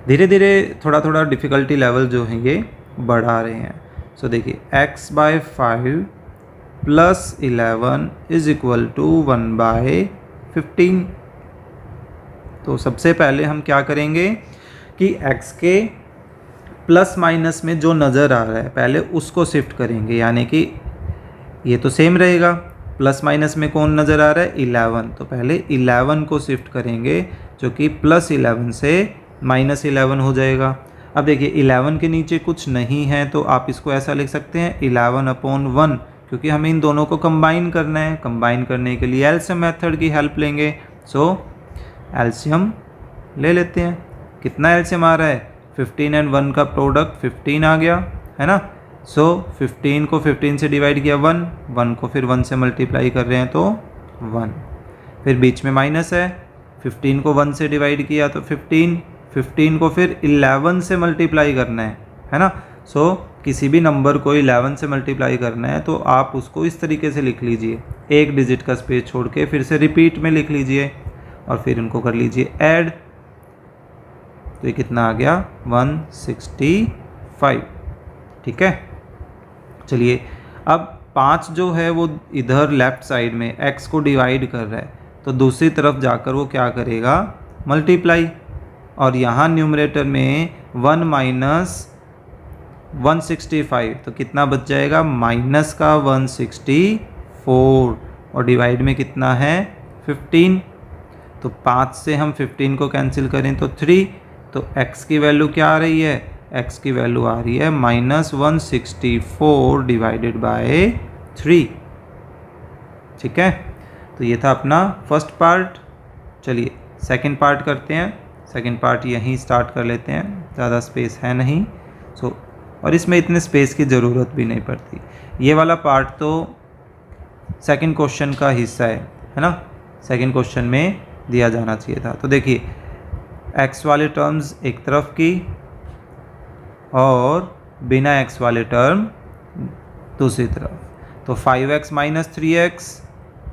धीरे धीरे थोड़ा थोड़ा डिफ़िकल्टी लेवल जो है ये बढ़ा रहे हैं। सो देखिए x/5 plus 11 is equal to 1/15। तो सबसे पहले हम क्या करेंगे कि x के प्लस माइनस में जो नज़र आ रहा है पहले उसको शिफ्ट करेंगे, यानी कि ये तो सेम रहेगा, प्लस माइनस में कौन नज़र आ रहा है 11, तो पहले 11 को शिफ्ट करेंगे जो कि प्लस 11 से माइनस 11 हो जाएगा। अब देखिए 11 के नीचे कुछ नहीं है तो आप इसको ऐसा लिख सकते हैं 11/1, क्योंकि हमें इन दोनों को कंबाइन करना है। कंबाइन करने के लिए एलसीएम मेथड की हेल्प लेंगे। सो एलसीएम ले लेते हैं। कितना एलसीएम आ रहा है 15 एंड 1 का प्रोडक्ट 15 आ गया है ना। सो 15 को 15 से डिवाइड किया 1 को फिर 1 से मल्टीप्लाई कर रहे हैं तो 1, फिर बीच में माइनस है, 15 को 1 से डिवाइड किया तो 15 को फिर 11 से मल्टीप्लाई करना है ना। सो किसी भी नंबर को 11 से मल्टीप्लाई करना है तो आप उसको इस तरीके से लिख लीजिए, एक डिजिट का स्पेस छोड़ के फिर से रिपीट में लिख लीजिए और फिर उनको कर लीजिए ऐड। तो ये कितना आ गया 165। ठीक है, चलिए अब 5 जो है वो इधर लेफ्ट साइड में x को डिवाइड कर रहा है, तो दूसरी तरफ जाकर वो क्या करेगा मल्टीप्लाई, और यहाँ न्यूमरेटर में 1 माइनस 165 तो कितना बच जाएगा माइनस का 164, और डिवाइड में कितना है 15, तो 5 से हम 15 को कैंसिल करें तो 3, तो x की वैल्यू क्या आ रही है, x की वैल्यू आ रही है -164 डिवाइडेड बाय 3। ठीक है, तो ये था अपना फर्स्ट पार्ट। चलिए सेकंड पार्ट करते हैं। सेकंड पार्ट यहीं स्टार्ट कर लेते हैं, ज़्यादा स्पेस है नहीं। और इसमें इतने स्पेस की ज़रूरत भी नहीं पड़ती। ये वाला पार्ट तो सेकंड क्वेश्चन का हिस्सा है ना, सेकंड क्वेश्चन में दिया जाना चाहिए था। तो देखिए x वाले टर्म्स एक तरफ की और बिना x वाले टर्म दूसरी तरफ, तो 5x माइनस 3x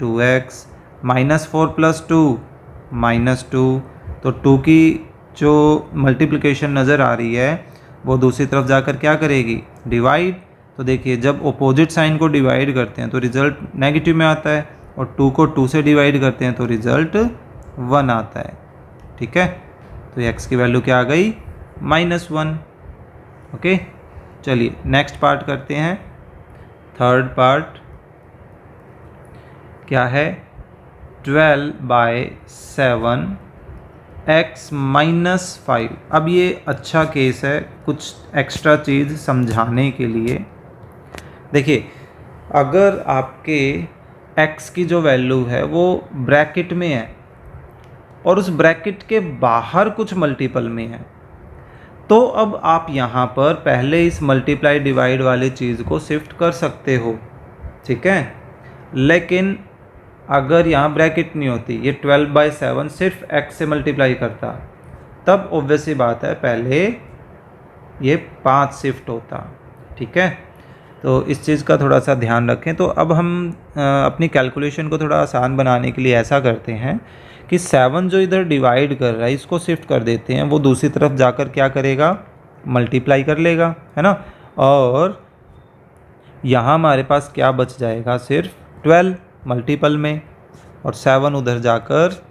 2x -4 + 2 -2, तो 2 की जो मल्टीप्लिकेशन नज़र आ रही है वो दूसरी तरफ जाकर क्या करेगी डिवाइड। तो देखिए जब अपोजिट साइन को डिवाइड करते हैं तो रिज़ल्ट नेगेटिव में आता है, और 2 को 2 से डिवाइड करते हैं तो रिज़ल्ट 1 आता है। ठीक है, तो x की वैल्यू क्या आ गई -1। ओके, चलिए नेक्स्ट पार्ट करते हैं। थर्ड पार्ट क्या है 12/7 x -5। अब ये अच्छा केस है कुछ एक्स्ट्रा चीज़ समझाने के लिए। देखिए अगर आपके x की जो वैल्यू है वो ब्रैकेट में है और उस ब्रैकेट के बाहर कुछ मल्टीपल में है, तो अब आप यहाँ पर पहले इस मल्टीप्लाई डिवाइड वाली चीज़ को शिफ्ट कर सकते हो। ठीक है, लेकिन अगर यहाँ ब्रैकेट नहीं होती, ये 12/7 सिर्फ x से मल्टीप्लाई करता, तब ऑब्वियसली बात है पहले ये 5 शिफ्ट होता। ठीक है, तो इस चीज़ का थोड़ा सा ध्यान रखें। तो अब हम अपनी कैलकुलेशन को थोड़ा आसान बनाने के लिए ऐसा करते हैं कि 7 जो इधर डिवाइड कर रहा है इसको शिफ्ट कर देते हैं, वो दूसरी तरफ जाकर क्या करेगा मल्टीप्लाई कर लेगा, है ना। और यहाँ हमारे पास क्या बच जाएगा सिर्फ 12 मल्टीपल में, और 7 उधर जाकर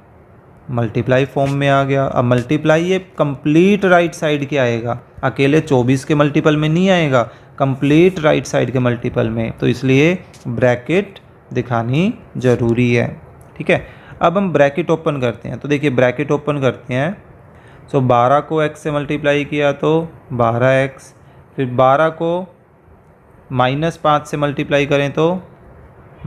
मल्टीप्लाई फॉर्म में आ गया। अब मल्टीप्लाई ये कंप्लीट राइट साइड के आएगा, अकेले 24 के मल्टीपल में नहीं आएगा, कंप्लीट राइट साइड के मल्टीपल में, तो इसलिए ब्रैकेट दिखानी ज़रूरी है। ठीक है, अब हम ब्रैकेट ओपन करते हैं। तो देखिए ब्रैकेट ओपन करते हैं, सो 12 को x से मल्टीप्लाई किया तो 12x, फिर 12 को -5 से मल्टीप्लाई करें तो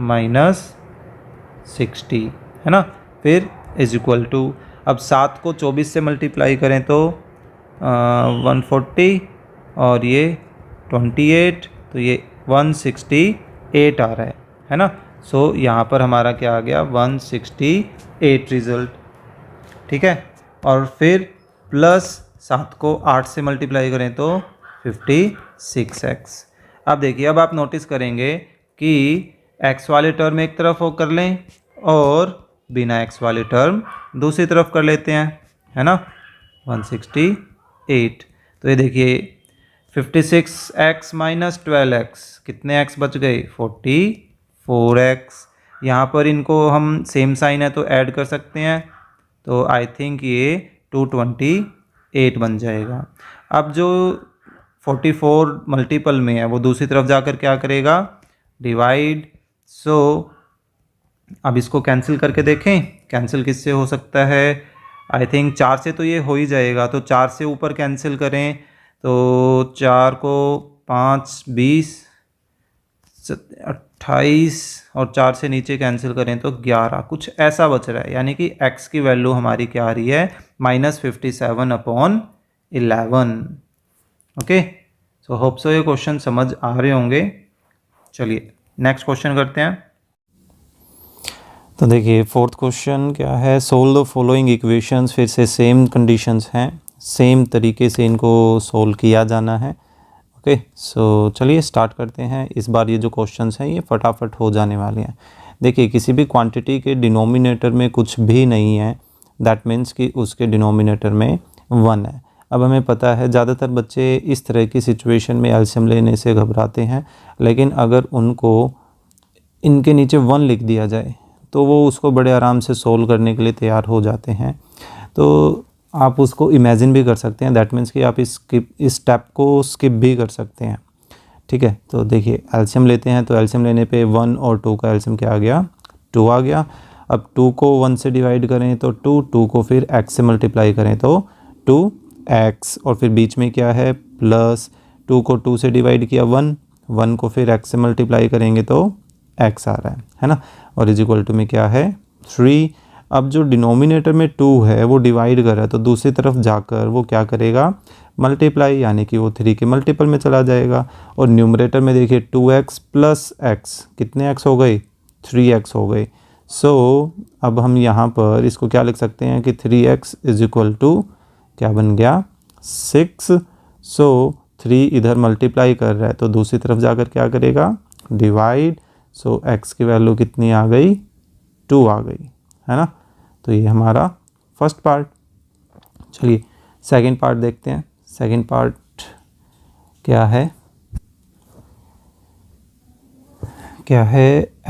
-60, है ना, फिर इज इक्वल टू, अब 7 को 24 से मल्टीप्लाई करें तो 140 और ये 28, तो ये 168 आ रहा है ना। सो यहाँ पर हमारा क्या आ गया 168 रिज़ल्ट। ठीक है, और फिर प्लस 7 को 8 से मल्टीप्लाई करें तो 56x। अब देखिए अब आप नोटिस करेंगे कि x वाले टर्म एक तरफ हो कर लें और बिना x वाले टर्म दूसरी तरफ कर लेते हैं, है ना। 168, तो ये देखिए 56x - 12x कितने x बच गए 44, 4x, यहाँ पर इनको हम सेम साइन है तो ऐड कर सकते हैं, तो आई थिंक ये 228 बन जाएगा। अब जो 44 मल्टीपल में है वो दूसरी तरफ जाकर क्या करेगा, डिवाइड। सो अब इसको कैंसिल करके देखें, कैंसिल किससे हो सकता है, आई थिंक 4 से तो ये हो ही जाएगा, तो 4 से ऊपर कैंसिल करें तो 4 को 5 20 28 और 4 से नीचे कैंसिल करें तो 11, कुछ ऐसा बच रहा है। यानी कि x की वैल्यू हमारी क्या आ रही है, -57/11। ओके, सो होप सो ये क्वेश्चन समझ आ रहे होंगे। चलिए नेक्स्ट क्वेश्चन करते हैं। तो देखिए फोर्थ क्वेश्चन क्या है, सोल्व द फॉलोइंग इक्वेशंस। फिर से सेम कंडीशंस हैं, सेम तरीके से इनको सोल्व किया जाना है। ओके, सो चलिए स्टार्ट करते हैं। इस बार ये जो क्वेश्चंस हैं ये फटाफट हो जाने वाले हैं। देखिए किसी भी क्वांटिटी के डिनोमिनेटर में कुछ भी नहीं है, दैट मीन्स कि उसके डिनोमिनेटर में 1 है। अब हमें पता है ज़्यादातर बच्चे इस तरह की सिचुएशन में एलसीएम लेने से घबराते हैं, लेकिन अगर उनको इनके नीचे 1 लिख दिया जाए तो वो उसको बड़े आराम से सोल्व करने के लिए तैयार हो जाते हैं। तो आप उसको इमेजिन भी कर सकते हैं, दैट मीन्स कि आप इस स्टेप को स्किप भी कर सकते हैं। ठीक है, तो देखिए एलसीएम लेते हैं, तो एलसीएम लेने पे 1 और 2 का एलसीएम क्या आ गया, 2 आ गया। अब 2 को 1 से डिवाइड करें तो 2 को फिर x से मल्टीप्लाई करें तो 2x, और फिर बीच में क्या है प्लस, 2 को 2 से डिवाइड किया 1 को फिर x से मल्टीप्लाई करेंगे तो x आ रहा है ना, और इज इक्वल टू में क्या है 3। अब जो डिनोमिनेटर में 2 है वो डिवाइड कर रहा है, तो दूसरी तरफ जाकर वो क्या करेगा, मल्टीप्लाई, यानी कि वो 3 के मल्टीपल में चला जाएगा। और न्यूमरेटर में देखिए 2x प्लस x, कितने x हो गए, 3x हो गए। सो अब हम यहाँ पर इसको क्या लिख सकते हैं कि 3x इज इक्वल टू क्या बन गया 6। सो 3 इधर मल्टीप्लाई कर रहा है तो दूसरी तरफ जाकर क्या करेगा, डिवाइड। सो x की वैल्यू कितनी आ गई, 2 आ गई, है ना। तो ये हमारा फर्स्ट पार्ट। चलिए सेकंड पार्ट देखते हैं। सेकंड पार्ट क्या है,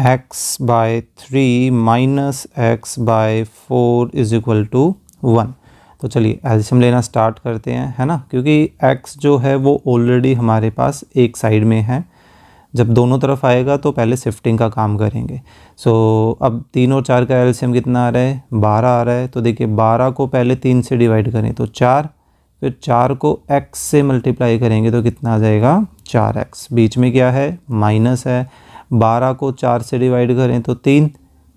x/3 minus x/4 is equal to 1। तो चलिए एलसीएम लेना स्टार्ट करते हैं, है ना, क्योंकि x जो है वो ऑलरेडी हमारे पास एक साइड में है। जब दोनों तरफ आएगा तो पहले शिफ्टिंग का काम करेंगे। सो अब 3 और 4 का एलसीएम कितना आ रहा है, 12 आ रहा है। तो देखिए 12 को पहले 3 से डिवाइड करें तो 4, फिर 4 को x से मल्टीप्लाई करेंगे तो कितना आ जाएगा 4x। बीच में क्या है, माइनस है। 12 को 4 से डिवाइड करें तो 3,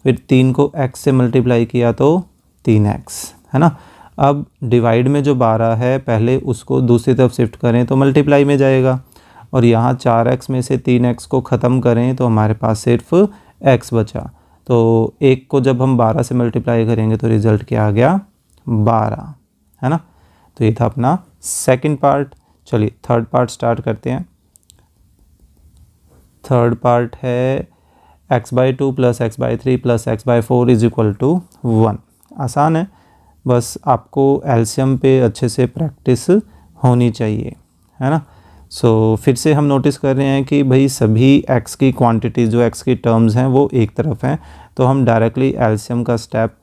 फिर 3 को x से मल्टीप्लाई किया तो 3x, है ना। अब डिवाइड में जो 12 है पहले उसको दूसरी तरफ शिफ्ट करें तो मल्टीप्लाई में जाएगा, और यहाँ 4x में से 3x को ख़त्म करें तो हमारे पास सिर्फ x बचा। तो 1 को जब हम 12 से मल्टीप्लाई करेंगे तो रिज़ल्ट क्या आ गया, 12, है ना। तो ये था अपना सेकंड पार्ट। चलिए थर्ड पार्ट स्टार्ट करते हैं। थर्ड पार्ट है x/2 plus x/3 plus x/4 is equal to 1। आसान है, बस आपको एलसीएम पे अच्छे से प्रैक्टिस होनी चाहिए, है ना। सो फिर से हम नोटिस कर रहे हैं कि भाई सभी x की क्वांटिटी, जो x की टर्म्स हैं वो एक तरफ हैं, तो हम डायरेक्टली एलसीएम का स्टेप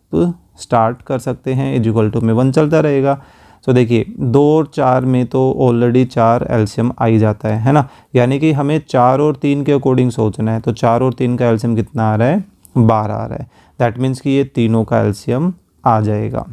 स्टार्ट कर सकते हैं। इज इक्वल टू में 1 चलता रहेगा। सो देखिए 2 और 4 में तो ऑलरेडी 4 एलसीएम आ ही जाता है ना, यानी कि हमें 4 और 3 के अकॉर्डिंग सोचना है। तो 4 और 3 का एलसीएम कितना आ रहा है, 12 आ रहा है। दैट मीन्स कि ये तीनों का एलसीएम आ जाएगा।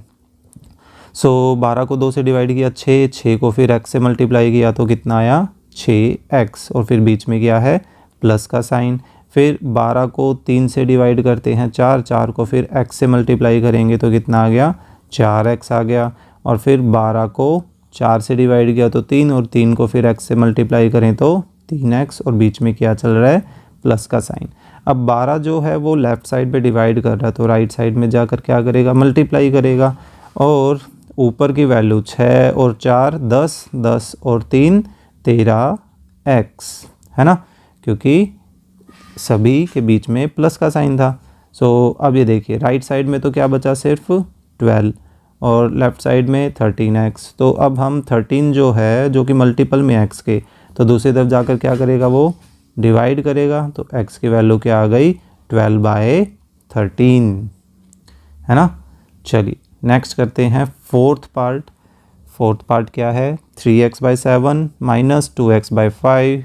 सो 12 को 2 से डिवाइड किया 6 को फिर x से मल्टीप्लाई किया तो कितना आया 6x, और फिर बीच में क्या है प्लस का साइन। फिर 12 को 3 से डिवाइड करते हैं 4 को फिर x से मल्टीप्लाई करेंगे तो कितना आ गया 4x आ गया, और फिर 12 को 4 से डिवाइड किया तो 3, और 3 को फिर x से मल्टीप्लाई करें तो 3x, और बीच में क्या चल रहा है प्लस का साइन। अब 12 जो है वो लेफ़्ट साइड पे डिवाइड कर रहा है तो राइट साइड में जाकर क्या करेगा, मल्टीप्लाई करेगा। और ऊपर की वैल्यू 6 और 4 10, 10 और 3 13x, है ना, क्योंकि सभी के बीच में प्लस का साइन था। सो अब ये देखिए राइट साइड में तो क्या बचा, सिर्फ 12, और लेफ़्ट साइड में 13x। तो अब हम 13 जो है जो कि मल्टीपल में x के, तो दूसरी तरफ जाकर क्या करेगा, वो डिवाइड करेगा। तो x की वैल्यू क्या आ गई 12/13, है ना। चलिए नेक्स्ट करते हैं फोर्थ पार्ट। फोर्थ पार्ट क्या है, 3x/7 माइनस 2x/5।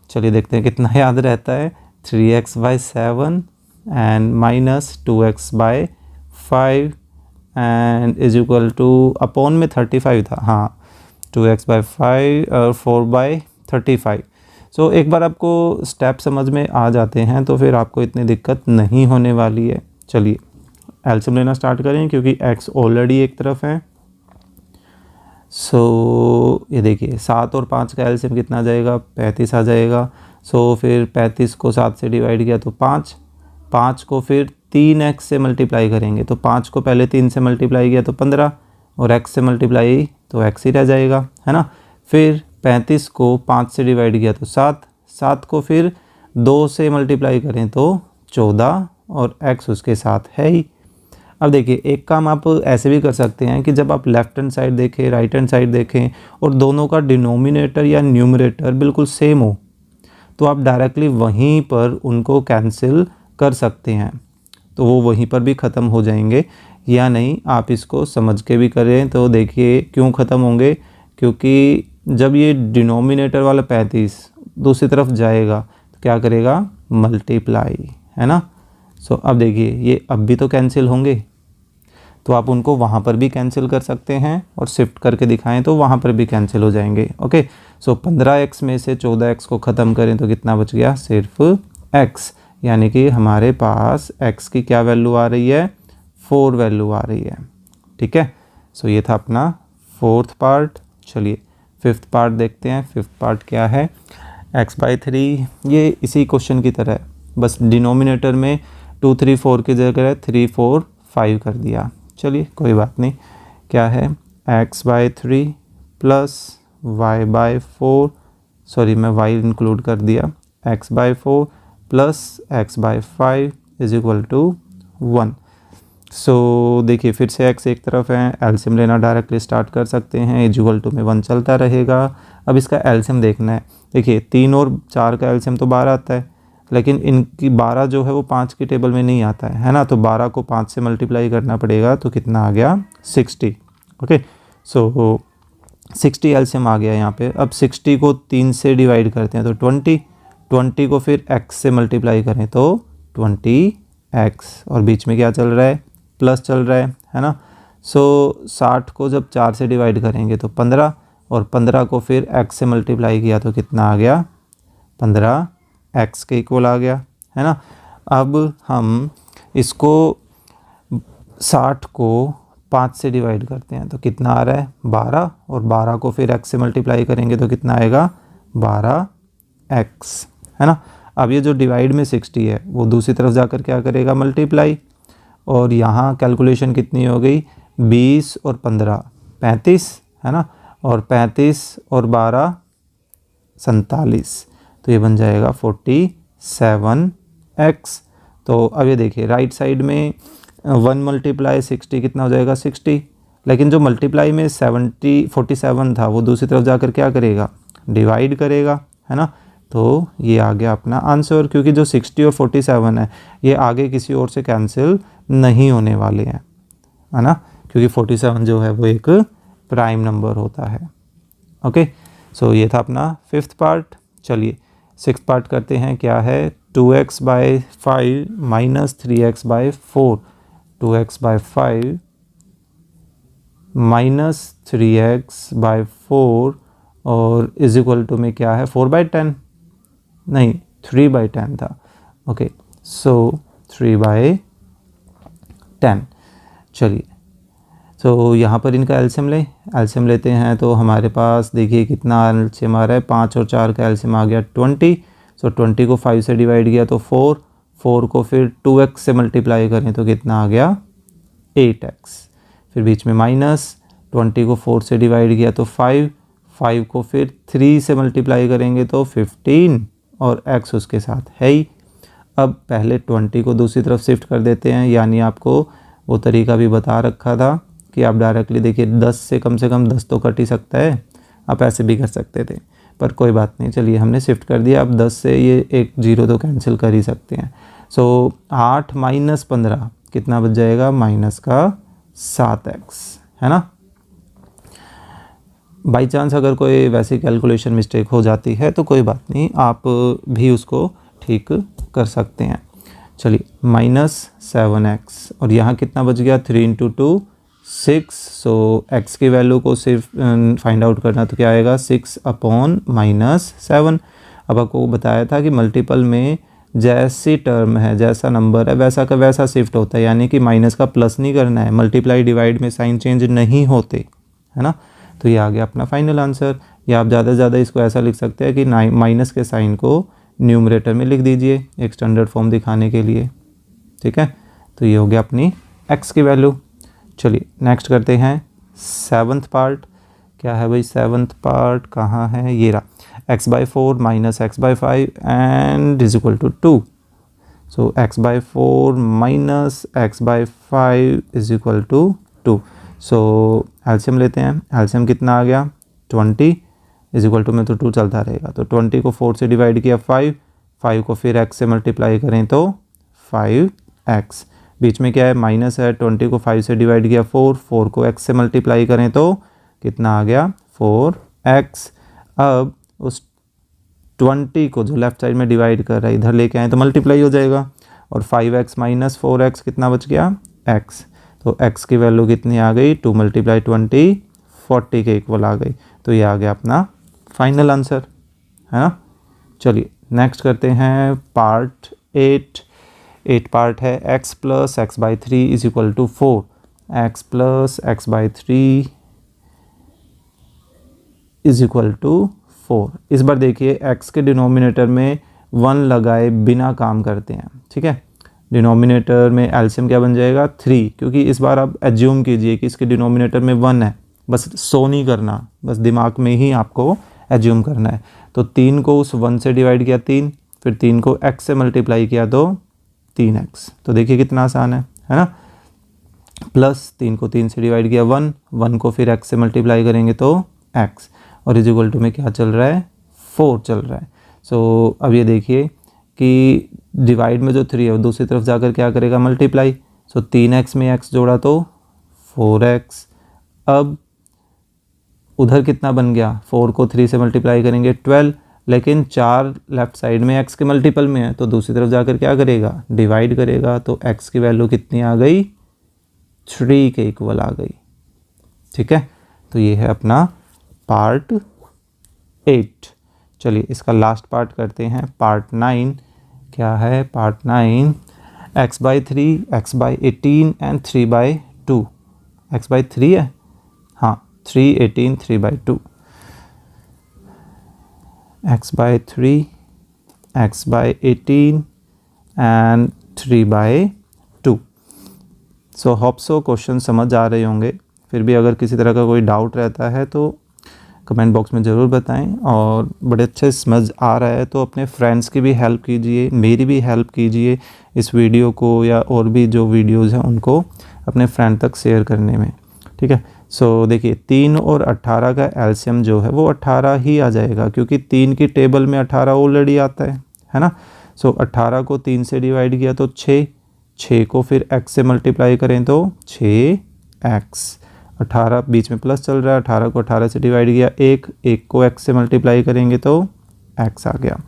चलिए देखते हैं कितना याद रहता है, 3x/7 and minus 2x/5 and is equal to, upon में 35 था, हाँ 2x/5 और 4/35। सो एक बार आपको स्टेप समझ में आ जाते हैं तो फिर आपको इतनी दिक्कत नहीं होने वाली है। चलिए एलसीएम लेना स्टार्ट करें क्योंकि x ऑलरेडी एक तरफ है। सो ये देखिए 7 और 5 का एलसीएम कितना आ जाएगा, 35 आ जाएगा। सो फिर 35 को 7 से डिवाइड किया तो 5 को फिर 3x से मल्टीप्लाई करेंगे तो 5 को पहले 3 से मल्टीप्लाई किया तो 15 और x से मल्टीप्लाई तो x ही रह जाएगा, है ना। फिर 35 को 5 से डिवाइड किया तो 7 को फिर 2 से मल्टीप्लाई करें तो 14 और x उसके साथ है ही। अब देखिए एक काम आप ऐसे भी कर सकते हैं कि जब आप लेफ़्ट हैंड साइड देखें, राइट हैंड साइड देखें और दोनों का डिनोमिनेटर या न्यूमरेटर बिल्कुल सेम हो तो आप डायरेक्टली वहीं पर उनको कैंसिल कर सकते हैं, तो वो वहीं पर भी ख़त्म हो जाएंगे। या नहीं आप इसको समझ के भी करें तो देखिए क्यों ख़त्म होंगे, क्योंकि जब ये डिनोमिनेटर वाला 35 दूसरी तरफ जाएगा तो क्या करेगा, मल्टीप्लाई, है ना। सो अब देखिए ये अब भी तो कैंसिल होंगे, तो आप उनको वहाँ पर भी कैंसिल कर सकते हैं और शिफ्ट करके दिखाएं तो वहाँ पर भी कैंसिल हो जाएंगे। ओके, सो 15x में से 14x को ख़त्म करें तो कितना बच गया, सिर्फ x, यानी कि हमारे पास x की क्या वैल्यू आ रही है, 4 वैल्यू आ रही है। ठीक है, सो ये था अपना फोर्थ पार्ट। चलिए फिफ्थ पार्ट देखते हैं। फिफ्थ पार्ट क्या है, x/3। ये इसी क्वेश्चन की तरह है, बस डिनोमिनेटर में 2 3 4 की जगह 3 4 5 कर दिया। चलिए कोई बात नहीं, क्या है, x/3 प्लस y/4, सॉरी मैं y इंक्लूड कर दिया, x/4 plus x/5 is equal to 1। So देखिए फिर से x एक तरफ है, एलसीएम लेना डायरेक्टली स्टार्ट कर सकते हैं, इज इक्वल टू में 1 चलता रहेगा। अब इसका एलसीएम देखना है। देखिए 3 और 4 का एलसीएम तो 12 आता है, लेकिन इनकी 12 जो है वो 5 की टेबल में नहीं आता है ना, तो 12 को 5 से मल्टीप्लाई करना पड़ेगा तो कितना आ गया, 60। ओके, सो 60 एलसीएम आ गया यहाँ पे। अब 60 को 3 से डिवाइड करते हैं तो 20 को फिर x से मल्टीप्लाई करें तो 20x, और बीच में क्या चल रहा है, प्लस चल रहा है ना। सो 60 को जब 4 से डिवाइड करेंगे तो 15, और 15 को फिर x से मल्टीप्लाई किया तो कितना आ गया, 15x के इक्वल आ गया, है ना। अब हम इसको 60 को 5 से डिवाइड करते हैं तो कितना आ रहा है, 12, और 12 को फिर x से मल्टीप्लाई करेंगे तो कितना आएगा, 12x, है ना। अब ये जो डिवाइड में 60 है वो दूसरी तरफ जाकर क्या करेगा, मल्टीप्लाई, और यहाँ कैलकुलेशन कितनी हो गई, 20 और 15 35, है ना, और 35 और 12 47, तो ये बन जाएगा 47x। तो अब ये देखिए राइट साइड में 1 मल्टीप्लाई 60 कितना हो जाएगा, 60, लेकिन जो मल्टीप्लाई में 47 था वो दूसरी तरफ जाकर क्या करेगा, डिवाइड करेगा, है ना। तो ये आ गया अपना आंसर, क्योंकि जो 60 और 47 है ये आगे किसी और से कैंसिल नहीं होने वाले हैं, है ना, क्योंकि 47 जो है वो एक प्राइम नंबर होता है। ओके, सो ये था अपना फिफ्थ पार्ट। चलिए सिक्स्थ पार्ट करते हैं। क्या है, 2x/5 minus 3x/4, 2x/5 minus 3x/4 और इज इक्वल टू में क्या है, 4/10, नहीं 3/10 था। ओके, सो 3/10। चलिए तो यहाँ पर इनका एलसीएम एलसीएम लेते हैं तो हमारे पास देखिए कितना एलसीएम आ रहा है, 5 और 4 का एलसीएम आ गया 20। सो 20 को 5 से डिवाइड किया तो 4 को फिर 2x से मल्टीप्लाई करें तो कितना आ गया, 8x, फिर बीच में माइनस, 20 को 4 से डिवाइड किया तो 5 को फिर 3 से मल्टीप्लाई करेंगे तो 15, और x उसके साथ है ही। अब पहले 20 को दूसरी तरफ शिफ्ट कर देते हैं, यानी आपको वो तरीका भी बता रखा था कि आप डायरेक्टली देखिए 10 से कम 10 तो कट ही सकता है, आप ऐसे भी कर सकते थे, पर कोई बात नहीं। चलिए हमने शिफ्ट कर दिया। अब 10 से ये एक 0 तो कैंसिल कर ही सकते हैं, सो 8 माइनस 15 कितना बच जाएगा, माइनस का 7x, है ना। बाई चांस अगर कोई वैसी कैलकुलेशन मिस्टेक हो जाती है तो कोई बात नहीं, आप भी उसको ठीक कर सकते हैं। चलिए -7x और यहाँ कितना बच गया, 3 इंटू 2 6। सो x की वैल्यू को सिर्फ फाइंड आउट करना तो क्या आएगा, 6 अपॉन -7। अब आपको बताया था कि मल्टीपल में जैसी टर्म है, जैसा नंबर है, वैसा का वैसा शिफ्ट होता है, यानी कि माइनस का प्लस नहीं करना है, मल्टीप्लाई डिवाइड में साइन चेंज नहीं होते, है ना। तो ये आ गया अपना फाइनल आंसर। या आप ज़्यादा से ज़्यादा इसको ऐसा लिख सकते हैं कि माइनस के साइन को न्यूमरेटर में लिख दीजिए एक स्टैंडर्ड फॉर्म दिखाने के लिए, ठीक है। तो ये हो गया अपनी x की वैल्यू। चलिए नेक्स्ट करते हैं 7th पार्ट। क्या है भाई 7th पार्ट, कहाँ है, ये रहा। x/4 minus x/5 and is equal to 2। So x/4 minus x/5 is equal to 2। So LCM लेते हैं। एलसीएम कितना आ गया, 20 इज इक्वल टू में तो 2 चलता रहेगा, तो 20 को 4 से डिवाइड किया 5 को फिर x से मल्टीप्लाई करें तो 5x। बीच में क्या है, माइनस है, 20 को 5 से डिवाइड किया 4 को x से मल्टीप्लाई करें तो कितना आ गया, 4x। अब उस 20 को जो लेफ्ट साइड में डिवाइड कर रहा है इधर लेके आए तो मल्टीप्लाई हो जाएगा, और 5x माइनस 4x कितना बच गया, x। तो x की वैल्यू कितनी आ गई, 2 × 20 40 के इक्वल आ गई। तो ये आ गया अपना फाइनल आंसर, है ना। चलिए नेक्स्ट करते हैं पार्ट 8 पार्ट है x plus x/3 is equal to 4। x plus x/3 is equal to 4। इस बार देखिए x के डिनोमिनेटर में 1 लगाए बिना काम करते हैं, ठीक है। डिनोमिनेटर में एलसीएम क्या बन जाएगा, 3, क्योंकि इस बार आप एज्यूम कीजिए कि इसके डिनोमिनेटर में 1 है, बस सो नहीं करना, बस दिमाग में ही आपको एज्यूम करना है। तो 3 को उस 1 से डिवाइड किया 3, फिर 3 को x से मल्टीप्लाई किया तो 3x। तो देखिए कितना आसान है ना। प्लस 3 को 3 से डिवाइड किया 1 को फिर x से मल्टीप्लाई करेंगे तो x, और इज इक्वल टू में क्या चल रहा है, 4 चल रहा है। सो अब ये देखिए कि डिवाइड में जो 3 है वो दूसरी तरफ जाकर क्या करेगा, मल्टीप्लाई। सो 3x में x जोड़ा तो 4x। अब उधर कितना बन गया, 4 को 3 से मल्टीप्लाई करेंगे 12, लेकिन 4 लेफ्ट साइड में x के मल्टीपल में है तो दूसरी तरफ जाकर क्या करेगा, डिवाइड करेगा। तो x की वैल्यू कितनी आ गई, 3 के इक्वल आ गई, ठीक है। तो ये है अपना पार्ट 8। चलिए इसका लास्ट पार्ट करते हैं, पार्ट 9। क्या है part 9, x/3 x/18 and 3/2। x/3 है, हाँ 3 18 3/2। x/3 x/18 and 3/2। So hope so question समझ आ रहे होंगे। फिर भी अगर किसी तरह का कोई डाउट रहता है तो कमेंट बॉक्स में ज़रूर बताएं, और बड़े अच्छे समझ आ रहा है तो अपने फ्रेंड्स की भी हेल्प कीजिए, मेरी भी हेल्प कीजिए इस वीडियो को, या और भी जो वीडियोज़ हैं उनको अपने फ्रेंड तक शेयर करने में, ठीक है। सो देखिए 3 और 18 का एलसीएम जो है वो 18 ही आ जाएगा, क्योंकि 3 की टेबल में 18 ऑलरेडी आता है ना। सो 18 को 3 से डिवाइड किया तो 6 को फिर x से मल्टीप्लाई करें तो 6x। 18 बीच में प्लस चल रहा है, 18 को 18 से डिवाइड किया 1 को x से मल्टीप्लाई करेंगे तो x आ गया।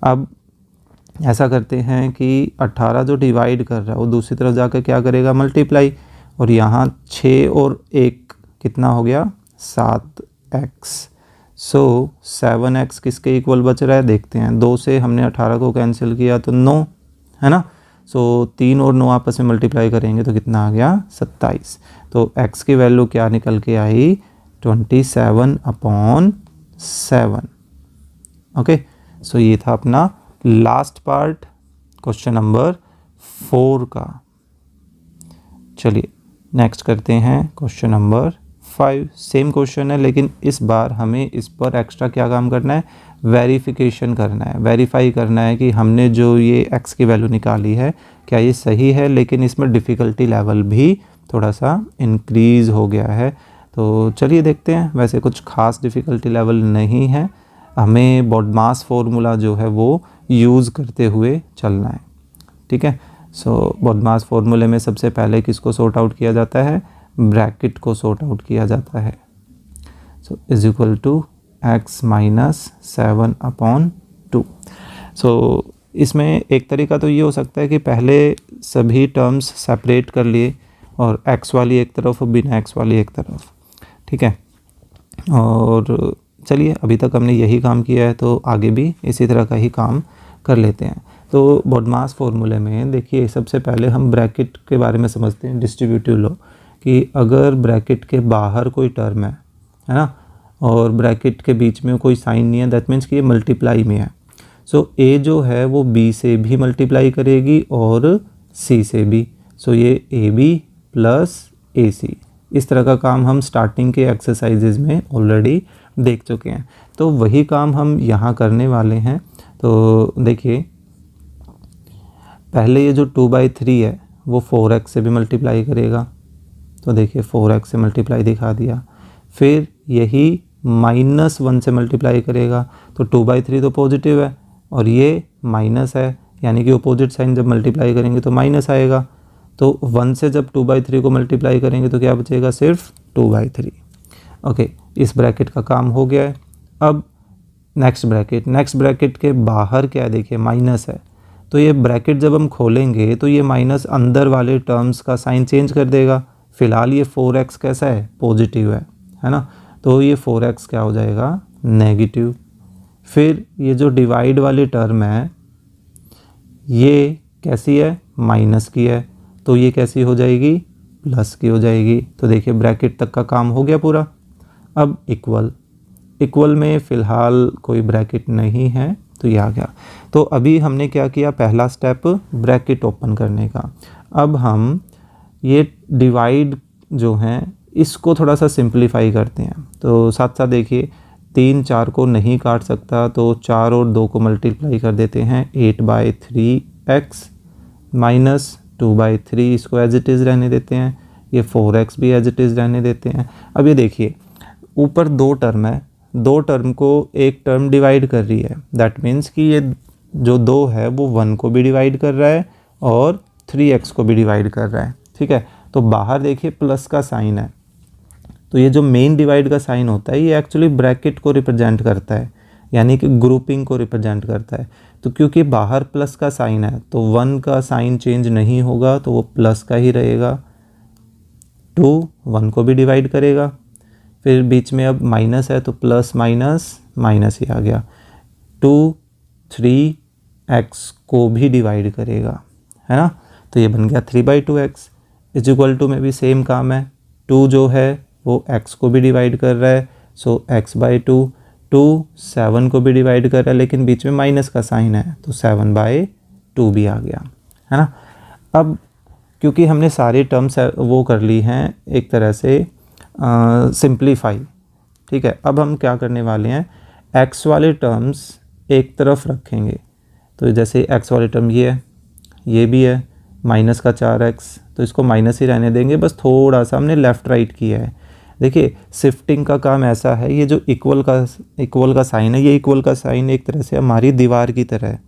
अब ऐसा करते हैं कि 18 जो डिवाइड कर रहा है वो दूसरी तरफ जाकर क्या करेगा, मल्टीप्लाई, और यहाँ 6 और 1 कितना हो गया, 7x। सो 7x किसके इक्वल बच रहा है, देखते हैं। 2 से हमने 18 को कैंसिल किया तो 9, है ना। सो 3 और 9 आपस में मल्टीप्लाई करेंगे तो कितना आ गया, 27। तो x की वैल्यू क्या निकल के आई, 27/7। ओके, सो ये था अपना लास्ट पार्ट क्वेश्चन नंबर 4 का। चलिए नेक्स्ट करते हैं क्वेश्चन नंबर 5। सेम क्वेश्चन है, लेकिन इस बार हमें इस पर एक्स्ट्रा क्या काम करना है, वेरिफिकेशन करना है, वेरीफाई करना है कि हमने जो ये x की वैल्यू निकाली है क्या ये सही है। लेकिन इसमें डिफ़िकल्टी लेवल भी थोड़ा सा इंक्रीज़ हो गया है। तो चलिए देखते हैं। वैसे कुछ खास डिफ़िकल्टी लेवल नहीं है, हमें बॉडमास फॉर्मूला जो है वो यूज़ करते हुए चलना है। ठीक है। सो बॉडमास फॉर्मूले में सबसे पहले किसको सॉर्ट आउट किया जाता है, ब्रैकेट को सॉर्ट आउट किया जाता है। So is equal to x minus 7/2। So इसमें एक तरीका तो ये हो सकता है कि पहले सभी टर्म्स सेपरेट कर लिए और x वाली एक तरफ और बिना x वाली एक तरफ, ठीक है। और चलिए अभी तक हमने यही काम किया है तो आगे भी इसी तरह का ही काम कर लेते हैं। तो बॉडमास फॉर्मूले में देखिए सबसे पहले हम ब्रैकेट के बारे में समझते हैं, डिस्ट्रीब्यूटिव लॉ, कि अगर ब्रैकेट के बाहर कोई टर्म है ना, और ब्रैकेट के बीच में कोई साइन नहीं है, दैट मीन्स कि ये मल्टीप्लाई में है। सो ए जो है वो बी से भी मल्टीप्लाई करेगी और सी से भी। सो ये ए बी प्लस ए सी, इस तरह का काम हम स्टार्टिंग के एक्सरसाइजेज में ऑलरेडी देख चुके हैं, तो वही काम हम यहाँ करने वाले हैं। तो देखिए पहले ये जो 2/3 है वो 4x से भी मल्टीप्लाई करेगा, तो देखिए 4x से मल्टीप्लाई दिखा दिया। फिर यही -1 से मल्टीप्लाई करेगा, तो 2/3 तो पॉजिटिव है और ये माइनस है, यानी कि अपोजिट साइन जब मल्टीप्लाई करेंगे तो माइनस आएगा। तो 1 से जब 2/3 को मल्टीप्लाई करेंगे तो क्या बचेगा, सिर्फ 2/3। ओके, इस ब्रैकेट का काम हो गया है। अब नेक्स्ट ब्रैकेट के बाहर क्या है, देखिए माइनस है, तो ये ब्रैकेट जब हम खोलेंगे तो ये माइनस अंदर वाले टर्म्स का साइन चेंज कर देगा। फिलहाल ये 4x कैसा है, पॉजिटिव है ना, तो ये 4x क्या हो जाएगा, नेगेटिव। फिर ये जो डिवाइड वाली टर्म है ये कैसी है, माइनस की है, तो ये कैसी हो जाएगी, प्लस की हो जाएगी। तो देखिए ब्रैकेट तक का काम हो गया पूरा। अब इक्वल में फ़िलहाल कोई ब्रैकेट नहीं है तो ये आ गया। तो अभी हमने क्या किया, पहला स्टेप ब्रैकेट ओपन करने का। अब हम ये डिवाइड जो हैं इसको थोड़ा सा सिंप्लीफाई करते हैं। तो साथ साथ देखिए 3 4 को नहीं काट सकता, तो 4 और 2 को मल्टीप्लाई कर देते हैं, 8/3x माइनस 2/3, इसको एज इट इज़ रहने देते हैं, ये 4x भी एज इट इज़ रहने देते हैं। अब ये देखिए ऊपर 2 टर्म है, 2 टर्म को एक टर्म डिवाइड कर रही है, दैट मीन्स कि ये जो 2 है वो 1 को भी डिवाइड कर रहा है और 3x को भी डिवाइड कर रहा है, ठीक है। तो बाहर देखिए प्लस का साइन है, तो ये जो मेन डिवाइड का साइन होता है ये एक्चुअली ब्रैकेट को रिप्रेजेंट करता है, यानी कि ग्रुपिंग को रिप्रेजेंट करता है। तो क्योंकि बाहर प्लस का साइन है तो 1 का साइन चेंज नहीं होगा, तो वो प्लस का ही रहेगा। 2 1 को भी डिवाइड करेगा, फिर बीच में अब माइनस है तो प्लस माइनस माइनस ही आ गया। 2 3x को भी डिवाइड करेगा, है ना, तो ये बन गया 3/2x। इज इक्वल टू में भी सेम काम है, 2 जो है वो x को भी डिवाइड कर रहा है, सो x/2। 2 7 को भी डिवाइड कर रहा है लेकिन बीच में माइनस का साइन है, तो 7/2 भी आ गया, है ना। अब क्योंकि हमने सारी टर्म्स वो कर ली हैं एक तरह से सिंप्लीफाई, ठीक है। अब हम क्या करने वाले हैं, x वाले टर्म्स एक तरफ रखेंगे, तो जैसे x वाले टर्म ये भी है माइनस का 4x, तो इसको माइनस ही रहने देंगे, बस थोड़ा सा हमने लेफ़्ट राइट किया है। देखिए शिफ्टिंग का काम ऐसा है, ये जो इक्वल का साइन है, ये इक्वल का साइन एक तरह से हमारी दीवार की तरह है।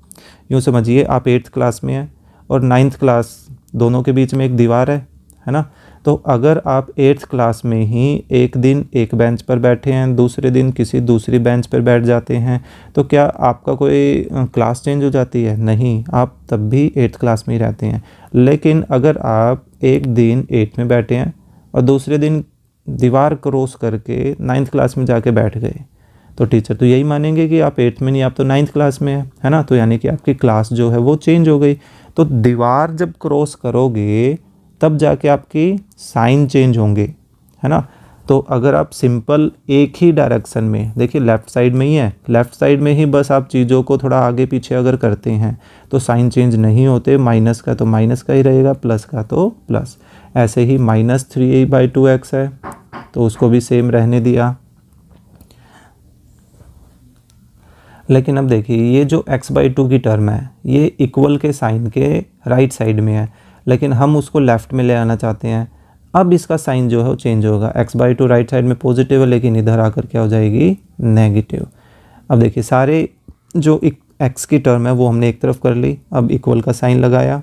यूँ समझिए आप 8th क्लास में हैं और 9th क्लास, दोनों के बीच में एक दीवार है ना। तो अगर आप 8th क्लास में ही एक दिन एक बेंच पर बैठे हैं, दूसरे दिन किसी दूसरी बेंच पर बैठ जाते हैं, तो क्या आपका कोई क्लास चेंज हो जाती है? नहीं, आप तब भी 8th क्लास में ही रहते हैं। लेकिन अगर आप एक दिन 8th में बैठे हैं और दूसरे दिन दीवार क्रॉस करके 9th क्लास में जाके बैठ गए, तो टीचर तो यही मानेंगे कि आप 8th में नहीं, आप तो 9th क्लास में है ना। तो यानी कि आपकी क्लास जो है वो चेंज हो गई। तो दीवार जब क्रॉस करोगे तब जाके आपकी साइन चेंज होंगे, है ना। तो अगर आप सिंपल एक ही डायरेक्शन में, देखिए लेफ़्ट साइड में ही है, लेफ़्ट साइड में ही बस आप चीज़ों को थोड़ा आगे पीछे अगर करते हैं तो साइन चेंज नहीं होते, माइनस का तो माइनस का ही रहेगा, प्लस का तो प्लस। ऐसे ही -3/2x है तो उसको भी सेम रहने दिया। लेकिन अब देखिए ये जो x/2 की टर्म है ये इक्वल के साइन के राइट साइड में है, लेकिन हम उसको लेफ़्ट में ले आना चाहते हैं। अब इसका साइन जो है वो चेंज होगा, x/2 राइट साइड में पॉजिटिव है लेकिन इधर आकर क्या हो जाएगी, नेगेटिव। अब देखिए सारे जो x की टर्म है वो हमने एक तरफ कर ली, अब इक्वल का साइन लगाया।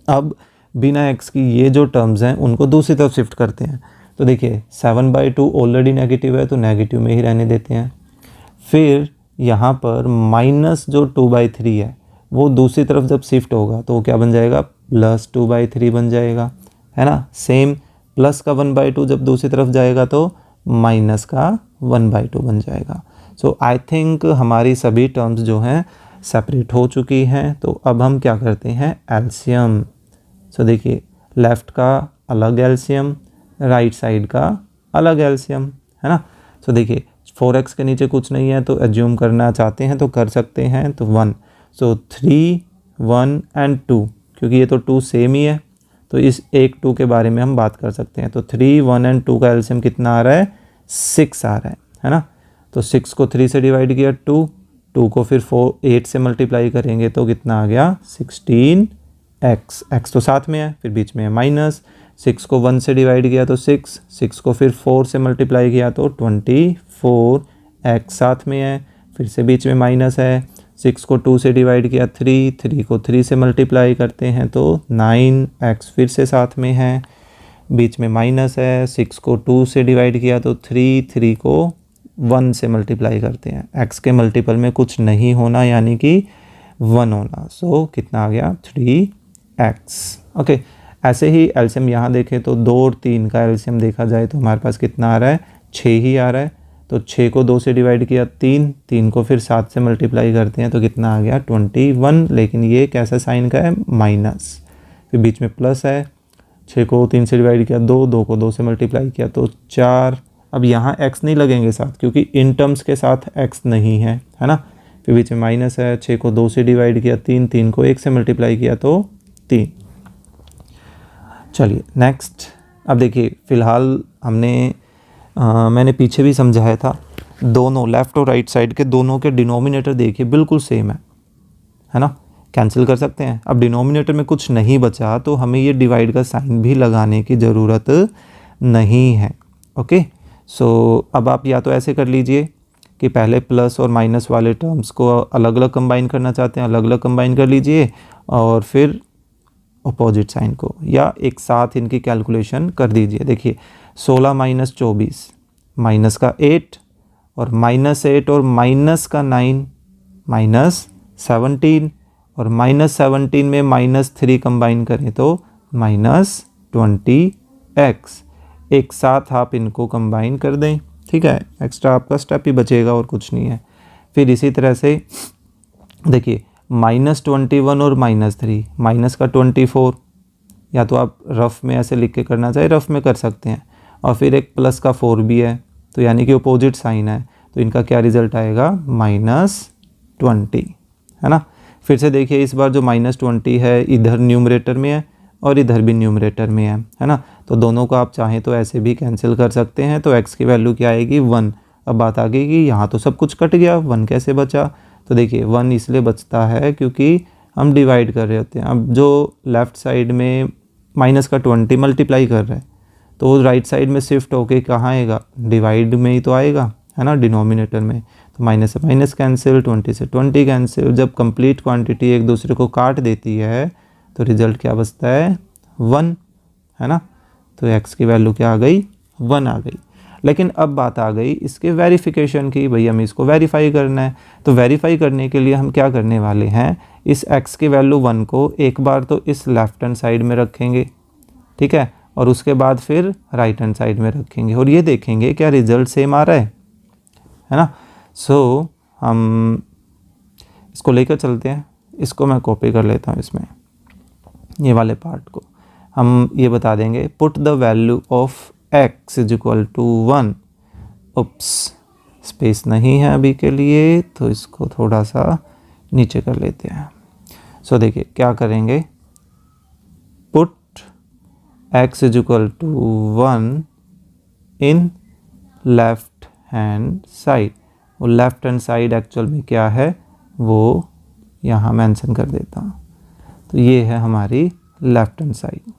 अब बिना x की ये जो टर्म्स हैं उनको दूसरी तरफ शिफ्ट करते हैं। तो देखिए 7/2 ऑलरेडी नेगेटिव है तो नेगेटिव में ही रहने देते हैं। फिर यहाँ पर माइनस जो 2/3 है वो दूसरी तरफ जब शिफ्ट होगा तो वो क्या बन जाएगा, प्लस 2/3 बन जाएगा, है ना। सेम प्लस का 1/2 जब दूसरी तरफ जाएगा तो माइनस का 1/2 बन जाएगा। सो आई थिंक हमारी सभी टर्म्स जो हैं सेपरेट हो चुकी हैं। तो अब हम क्या करते हैं, एलसीएम। सो देखिए लेफ़्ट का अलग एलसीएम, राइट साइड का अलग एलसीएम, है ना। सो देखिए 4x के नीचे कुछ नहीं है तो एज्यूम करना चाहते हैं तो कर सकते हैं, तो 1। सो 3, 1 एंड 2, क्योंकि ये तो 2 सेम ही है तो इस एक 2 के बारे में हम बात कर सकते हैं। तो 3, 1 एंड 2 का एलसीएम कितना आ रहा है, 6 आ रहा है ना। तो 6 को 3 से डिवाइड किया 2 को फिर 8 से मल्टीप्लाई करेंगे तो कितना आ गया, 16x। x तो साथ में है, फिर बीच में है माइनस। 6 को 1 से डिवाइड किया तो 6 को फिर 4 से मल्टीप्लाई किया तो 24x साथ में है, फिर से बीच में माइनस है। 6 को 2 से डिवाइड किया 3 को 3 से मल्टीप्लाई करते हैं तो 9x फिर से साथ में है, बीच में माइनस है। 6 को 2 से डिवाइड किया तो 3 को 1 से मल्टीप्लाई करते हैं। x के मल्टीपल में कुछ नहीं होना यानी कि 1 होना। सो कितना आ गया, 3x। ओके, ऐसे ही एलसीएम यहाँ देखें तो 2 और 3 का एलसीएम देखा जाए तो हमारे पास कितना आ रहा है, 6 ही आ रहा है। तो 6 को 2 से डिवाइड किया 3 को फिर 7 से मल्टीप्लाई करते हैं तो कितना आ गया, 21। लेकिन ये कैसा साइन का है, माइनस, फिर बीच में प्लस है। 6 को 3 से डिवाइड किया 2 को 2 से मल्टीप्लाई किया तो 4। अब यहाँ x नहीं लगेंगे साथ क्योंकि इन टर्म्स के साथ x नहीं है, है ना। फिर बीच में माइनस है। 6 को 2 से डिवाइड किया 3 को 1 से मल्टीप्लाई किया तो 3। चलिए नेक्स्ट। अब देखिए फ़िलहाल मैंने पीछे भी समझाया था, दोनों लेफ़्ट और राइट साइड के दोनों के डिनोमिनेटर देखिए बिल्कुल सेम है ना, कैंसिल कर सकते हैं। अब डिनोमिनेटर में कुछ नहीं बचा तो हमें ये डिवाइड का साइन भी लगाने की ज़रूरत नहीं है। ओके, सो अब आप या तो ऐसे कर लीजिए कि पहले प्लस और माइनस वाले टर्म्स को अलग अलग कंबाइन करना चाहते हैं, अलग अलग कंबाइन कर लीजिए और फिर अपोजिट साइन को, या एक साथ इनकी कैलकुलेशन कर दीजिए। देखिए 16 माइनस 24, माइनस का 8 और -8 और माइनस का 9 माइनस 17 और -17 में -3 कंबाइन करें तो -20x। एक साथ आप इनको कंबाइन कर दें, ठीक है, एक्स्ट्रा आपका स्टेप ही बचेगा और कुछ नहीं है। फिर इसी तरह से देखिए -21 और -3, माइनस का 24, या तो आप रफ़ में ऐसे लिख के करना चाहे रफ़ में कर सकते हैं, और फिर एक प्लस का 4 भी है तो यानी कि अपोजिट साइन है तो इनका क्या रिज़ल्ट आएगा, -20, है ना। फिर से देखिए इस बार जो -20 है इधर न्यूमरेटर में है और इधर भी न्यूमरेटर में है ना। तो दोनों को आप चाहें तो ऐसे भी कैंसिल कर सकते हैं। तो x की वैल्यू क्या आएगी, 1। अब बात आ गई कि यहाँ तो सब कुछ कट गया, 1 कैसे बचा। तो देखिए 1 इसलिए बचता है क्योंकि हम डिवाइड कर रहे होते हैं। अब जो लेफ़्ट साइड में माइनस का 20 मल्टीप्लाई कर रहा है तो वो राइट साइड में शिफ्ट होके कहाँ आएगा, डिवाइड में ही तो आएगा, है ना, डिनोमिनेटर में। तो माइनस से माइनस कैंसिल, 20 से 20 कैंसिल। जब कंप्लीट क्वांटिटी एक दूसरे को काट देती है तो रिज़ल्ट क्या बचता है, 1, है ना। तो x की वैल्यू क्या आ गई, 1 आ गई। लेकिन अब बात आ गई इसके वेरिफिकेशन की, भाई हमें इसको वेरीफाई करना है। तो वेरीफाई करने के लिए हम क्या करने वाले हैं, इस x की वैल्यू 1 को एक बार तो इस लेफ़्ट हैंड साइड में रखेंगे, ठीक है, और उसके बाद फिर राइट हैंड साइड में रखेंगे और ये देखेंगे क्या रिज़ल्ट सेम आ रहा है ना। सो हम इसको लेकर चलते हैं, इसको मैं कॉपी कर लेता हूँ, इसमें ये वाले पार्ट को हम ये बता देंगे, put the value of x is equal to 1। Oops, space नहीं है अभी के लिए तो इसको थोड़ा सा नीचे कर लेते हैं। सो देखिए क्या करेंगे, put x is equal to 1 in left hand side. वो लेफ्ट हैंड साइड एक्चुअल में क्या है वो यहाँ मेंशन कर देता हूँ। तो ये है हमारी लेफ्ट हैंड साइड,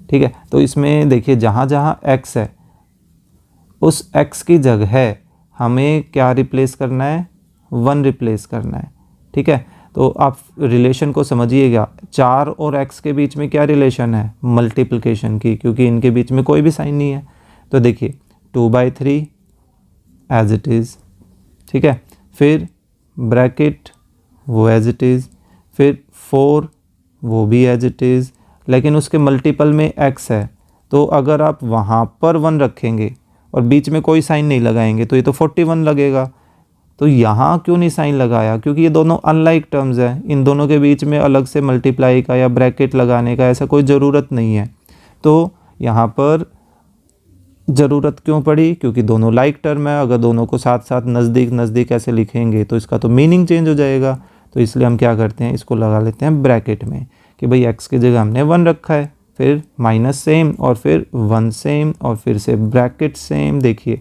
ठीक है। तो इसमें देखिए जहाँ जहाँ x है उस x की जगह हमें क्या रिप्लेस करना है, 1 रिप्लेस करना है, ठीक है। तो आप रिलेशन को समझिएगा, 4 और x के बीच में क्या रिलेशन है, मल्टीप्लिकेशन की, क्योंकि इनके बीच में कोई भी साइन नहीं है। तो देखिए 2/3 एज इट इज़, ठीक है, फिर ब्रैकेट वो एज इट इज़, फिर 4 वो भी एज इट इज़, लेकिन उसके मल्टीपल में x है, तो अगर आप वहाँ पर 1 रखेंगे और बीच में कोई साइन नहीं लगाएंगे तो ये तो 41 लगेगा। तो यहाँ क्यों नहीं साइन लगाया, क्योंकि ये दोनों अनलाइक टर्म्स हैं, इन दोनों के बीच में अलग से मल्टीप्लाई का या ब्रैकेट लगाने का ऐसा कोई ज़रूरत नहीं है। तो यहाँ पर ज़रूरत क्यों पड़ी, क्योंकि दोनों लाइक टर्म है, अगर दोनों को साथ साथ नज़दीक नज़दीक ऐसे लिखेंगे तो इसका तो मीनिंग चेंज हो जाएगा। तो इसलिए हम क्या करते हैं, इसको लगा लेते हैं ब्रैकेट में कि भाई x की जगह हमने 1 रखा है, फिर माइनस सेम और फिर 1 सेम और फिर से ब्रैकेट सेम। देखिए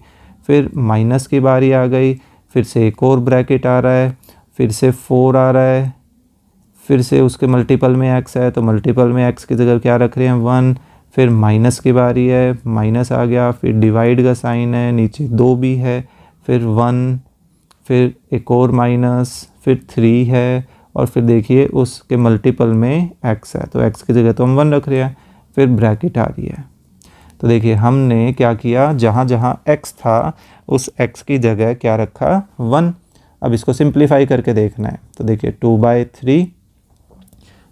फिर माइनस की बारी आ गई, फिर से एक और ब्रैकेट आ रहा है, फिर से 4 आ रहा है, फिर से उसके मल्टीपल में x है तो मल्टीपल में x की जगह क्या रख रहे हैं 1, फिर माइनस की बारी है, माइनस आ गया, फिर डिवाइड का साइन है, नीचे 2 भी है, फिर 1, फिर एक और माइनस, फिर 3 है, और फिर देखिए उसके मल्टीपल में x है तो x की जगह तो हम 1 रख रहे हैं, फिर ब्रैकेट आ रही है। तो देखिए हमने क्या किया, जहाँ जहाँ x था उस x की जगह क्या रखा 1। अब इसको सिंप्लीफाई करके देखना है, तो देखिए 2/3,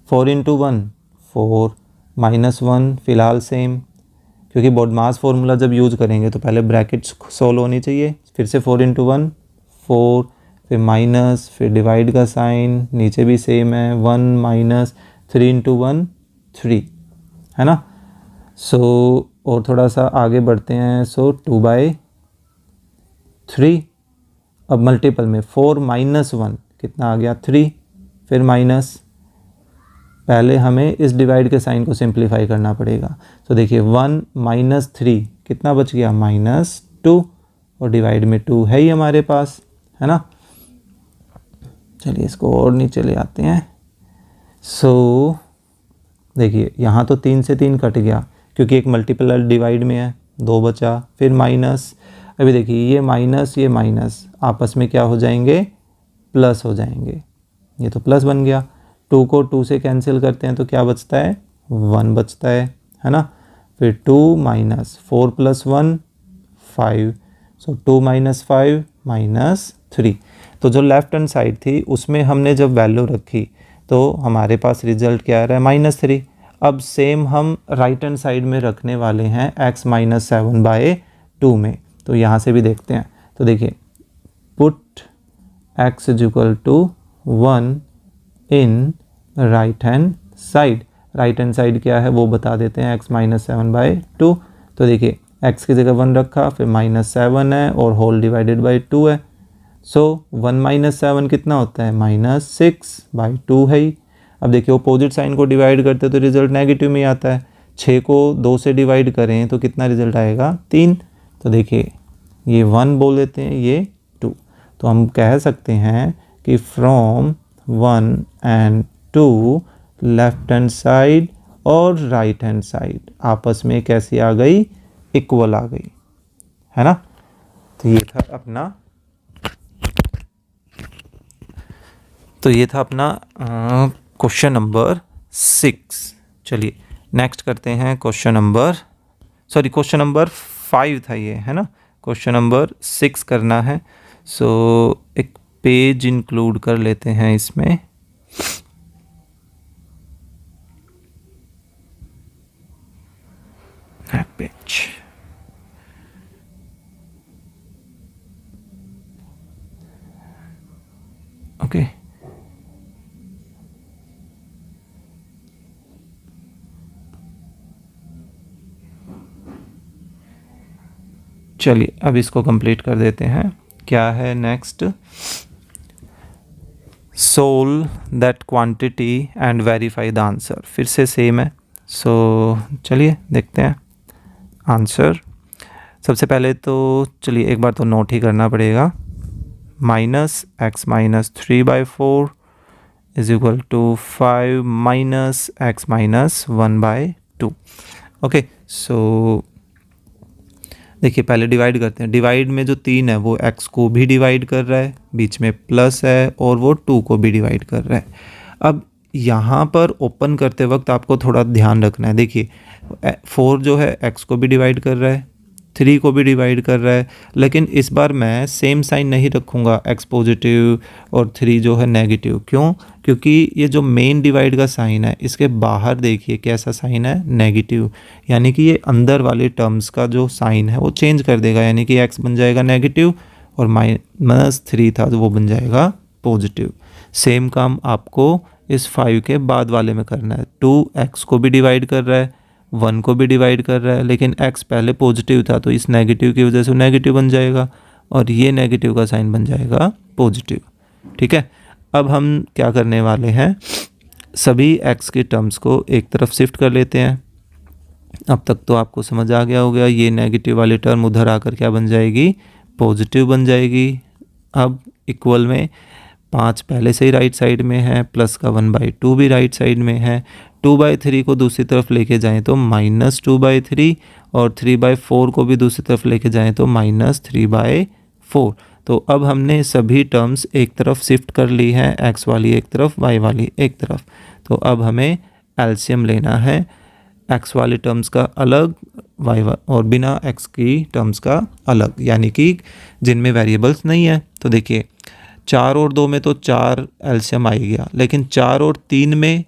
4 × 1 4, -1 फ़िलहाल सेम, क्योंकि बॉडमास फार्मूला जब यूज़ करेंगे तो पहले ब्रैकेट्स सोल्व होनी चाहिए। फिर से 4 × 1 4, फिर माइनस, फिर डिवाइड का साइन, नीचे भी सेम है 1 माइनस, 3 × 1 3, है ना। सो और थोड़ा सा आगे बढ़ते हैं, सो 2/3, अब मल्टीपल में 4 - 1 कितना आ गया 3, फिर माइनस, पहले हमें इस डिवाइड के साइन को सिंप्लीफाई करना पड़ेगा। तो देखिए 1 - 3 कितना बच गया -2, और डिवाइड में 2 है ही हमारे पास, है ना। चलिए इसको और नीचे ले आते हैं। सो देखिए यहाँ तो 3 से 3 कट गया क्योंकि एक मल्टीपल डिवाइड में है, 2 बचा, फिर माइनस। अभी देखिए ये माइनस आपस में क्या हो जाएंगे, प्लस हो जाएंगे, ये तो प्लस बन गया। 2 को 2 से कैंसिल करते हैं तो क्या बचता है 1 बचता है ना। फिर 2 माइनस 4 + 1 5, सो 2 - 5 -3। तो जो लेफ्ट हैंड साइड थी उसमें हमने जब वैल्यू रखी तो हमारे पास रिजल्ट क्या आ रहा है -3। अब सेम हम राइट हैंड साइड में रखने वाले हैं x - 7/2 में, तो यहाँ से भी देखते हैं। तो देखिए put x = 1 in right hand side. Right hand side क्या है वो बता देते हैं, x - 7/2। तो देखिए x की जगह 1 रखा, फिर -7 है और होल डिवाइडेड बाई 2 है। सो 1 - 7 कितना होता है -6/2 है ही। अब देखिए अपोजिट साइन को डिवाइड करते तो रिजल्ट नेगेटिव में आता है। 6 को 2 से डिवाइड करें तो कितना रिजल्ट आएगा 3। तो देखिए ये 1 बोल देते हैं, ये 2। तो हम कह सकते हैं कि from 1 and 2 left hand side और राइट हैंड साइड आपस में कैसी आ गई, इक्वल आ गई, है ना। तो ये था अपना क्वेश्चन नंबर 6। चलिए नेक्स्ट करते हैं क्वेश्चन नंबर 5 था ये, है ना। क्वेश्चन नंबर 6 करना है। सो एक पेज इंक्लूड कर लेते हैं इसमें। Page okay. चलिए अब इसको कंप्लीट कर देते हैं। क्या है next, solve that quantity and verify the answer. फिर से सेम है। सो चलिए देखते हैं आंसर। सबसे पहले तो चलिए एक बार तो नोट ही करना पड़ेगा। -x - 3/4 = 5 - x - 1/2। ओके, सो देखिए पहले डिवाइड करते हैं, डिवाइड में जो 3 है वो x को भी डिवाइड कर रहा है, बीच में प्लस है, और वो 2 को भी डिवाइड कर रहा है। अब यहाँ पर ओपन करते वक्त आपको थोड़ा ध्यान रखना है। देखिए 4 जो है x को भी डिवाइड कर रहा है, 3 को भी डिवाइड कर रहा है, लेकिन इस बार मैं सेम साइन नहीं रखूँगा, x पॉजिटिव और 3 जो है नेगेटिव। क्यों? क्योंकि ये जो मेन डिवाइड का साइन है इसके बाहर देखिए कैसा साइन है, नेगेटिव, यानी कि ये अंदर वाले टर्म्स का जो साइन है वो चेंज कर देगा, यानी कि x बन जाएगा नेगेटिव और -3 था तो वो बन जाएगा पॉजिटिव। सेम काम आपको इस 5 के बाद वाले में करना है। 2 x को भी डिवाइड कर रहा है, 1 को भी डिवाइड कर रहा है, लेकिन x पहले पॉजिटिव था तो इस नेगेटिव की वजह से नेगेटिव बन जाएगा और ये नेगेटिव का साइन बन जाएगा पॉजिटिव। ठीक है, अब हम क्या करने वाले हैं, सभी x के टर्म्स को एक तरफ शिफ्ट कर लेते हैं। अब तक तो आपको समझ आ गया होगा, ये नेगेटिव वाली टर्म उधर आकर क्या बन जाएगी, पॉजिटिव बन जाएगी। अब इक्वल में 5 पहले से ही राइट साइड में है, प्लस का 1/2 भी राइट साइड में है। 2/3 को दूसरी तरफ लेके जाएं तो -2/3 और 3/4 को भी दूसरी तरफ लेके जाएं तो -3/4। तो अब हमने सभी टर्म्स एक तरफ शिफ्ट कर ली हैं, x वाली एक तरफ, y वाली एक तरफ। तो अब हमें एलसीएम लेना है, x वाले टर्म्स का अलग, y और बिना x की टर्म्स का अलग, यानी कि जिनमें वेरिएबल्स नहीं है। तो देखिए 4 और 2 में तो 4 एलसीएम आ गया, लेकिन 4 और 3 में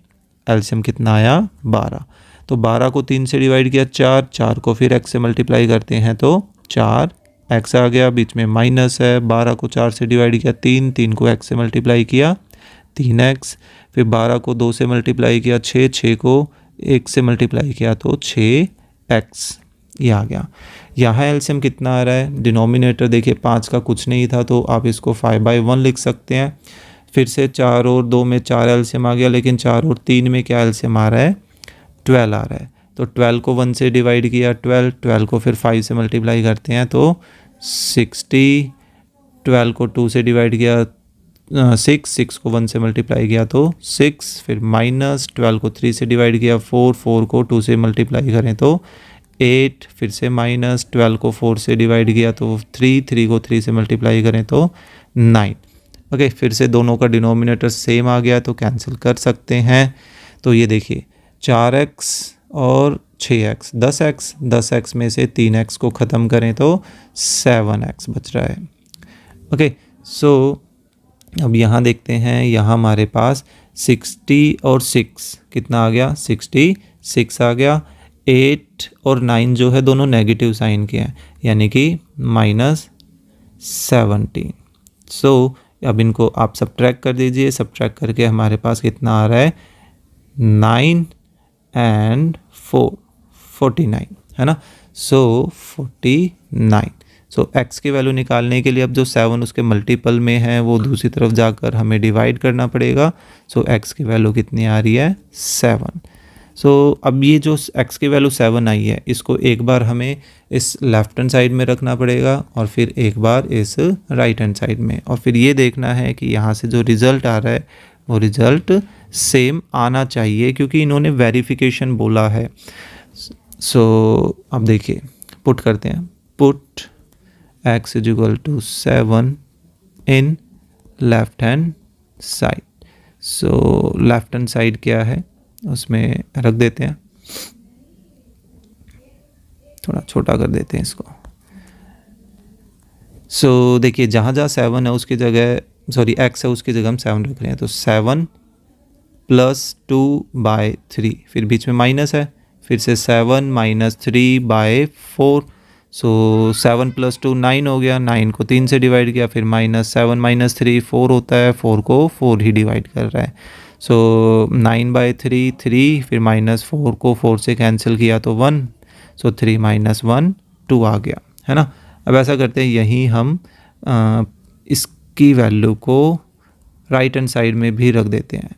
एलसीएम कितना आया, 12। तो 12 को 3 से डिवाइड किया 4 को फिर x से मल्टीप्लाई करते हैं तो 4x आ गया, बीच में माइनस है। 12 को 4 से डिवाइड किया 3 को x से मल्टीप्लाई किया 3x, फिर 12 को 2 से मल्टीप्लाई किया 6 को 1 से मल्टीप्लाई किया तो 6x, ये आ गया। यहाँ एलसीएम कितना आ रहा है, डिनोमिनेटर देखिए 5 का कुछ नहीं था तो आप इसको 5/1 लिख सकते हैं। फिर से 4 और 2 में 4 एलसीएम आ गया, लेकिन 4 और 3 में क्या एलसीएम आ रहा है, 12 आ रहा है। तो 12 को 1 से डिवाइड किया 12 को फिर 5 से मल्टीप्लाई करते हैं तो 60, 12 को 2 से डिवाइड किया 6 को 1 से मल्टीप्लाई किया तो 6, फिर -12 को 3 से डिवाइड किया 4 को 2 से मल्टीप्लाई करें तो 8, फिर से -12 को 4 से डिवाइड किया तो 3 को 3 से मल्टीप्लाई करें तो 9। ओके, फिर से दोनों का डिनोमिनेटर सेम आ गया तो कैंसिल कर सकते हैं। तो ये देखिए 4x और 6x, 10x में से 3x को ख़त्म करें तो 7x बच रहा है। ओके, सो अब यहाँ देखते हैं, यहाँ हमारे पास 60 और 6 कितना आ गया, 66 आ गया। 8 और 9 जो है दोनों नेगेटिव साइन के हैं, यानी कि -17। सो अब इनको आप सब्ट्रैक्ट कर दीजिए, सब्ट्रैक्ट करके हमारे पास कितना आ रहा है, 9 and 4, 49 है ना। सो 49। सो x की वैल्यू निकालने के लिए अब जो 7 उसके मल्टीपल में है वो दूसरी तरफ जाकर हमें डिवाइड करना पड़ेगा। सो x की वैल्यू कितनी आ रही है, 7। सो अब ये जो x की वैल्यू 7 आई है इसको एक बार हमें इस लेफ्ट हैंड साइड में रखना पड़ेगा और फिर एक बार इस राइट हैंड साइड में, और फिर ये देखना है कि यहाँ से जो रिज़ल्ट आ रहा है वो रिज़ल्ट सेम आना चाहिए, क्योंकि इन्होंने वेरिफिकेशन बोला है। सो अब देखिए पुट करते हैं, पुट x = 7 इन left hand side. So left hand side क्या है उसमें रख देते हैं, थोड़ा छोटा कर देते हैं इसको। सो देखिए जहाँ जहाँ 7 है उसकी जगह, सॉरी x है उसकी जगह हम 7 रख रहे हैं। तो 7 + 2/3, फिर बीच में माइनस है, फिर से 7 - 3/4। सो 7 + 2 9 हो गया, 9 को 3 से डिवाइड किया, फिर -7 - 3 4 होता है, 4 को 4 ही डिवाइड कर रहा है। सो 9/3 3, फिर -4 को 4 से कैंसिल किया तो 1, सो 3 - 1 2 आ गया, है ना। अब ऐसा करते हैं, यहीं हम इसकी वैल्यू को राइट हैंड साइड में भी रख देते हैं,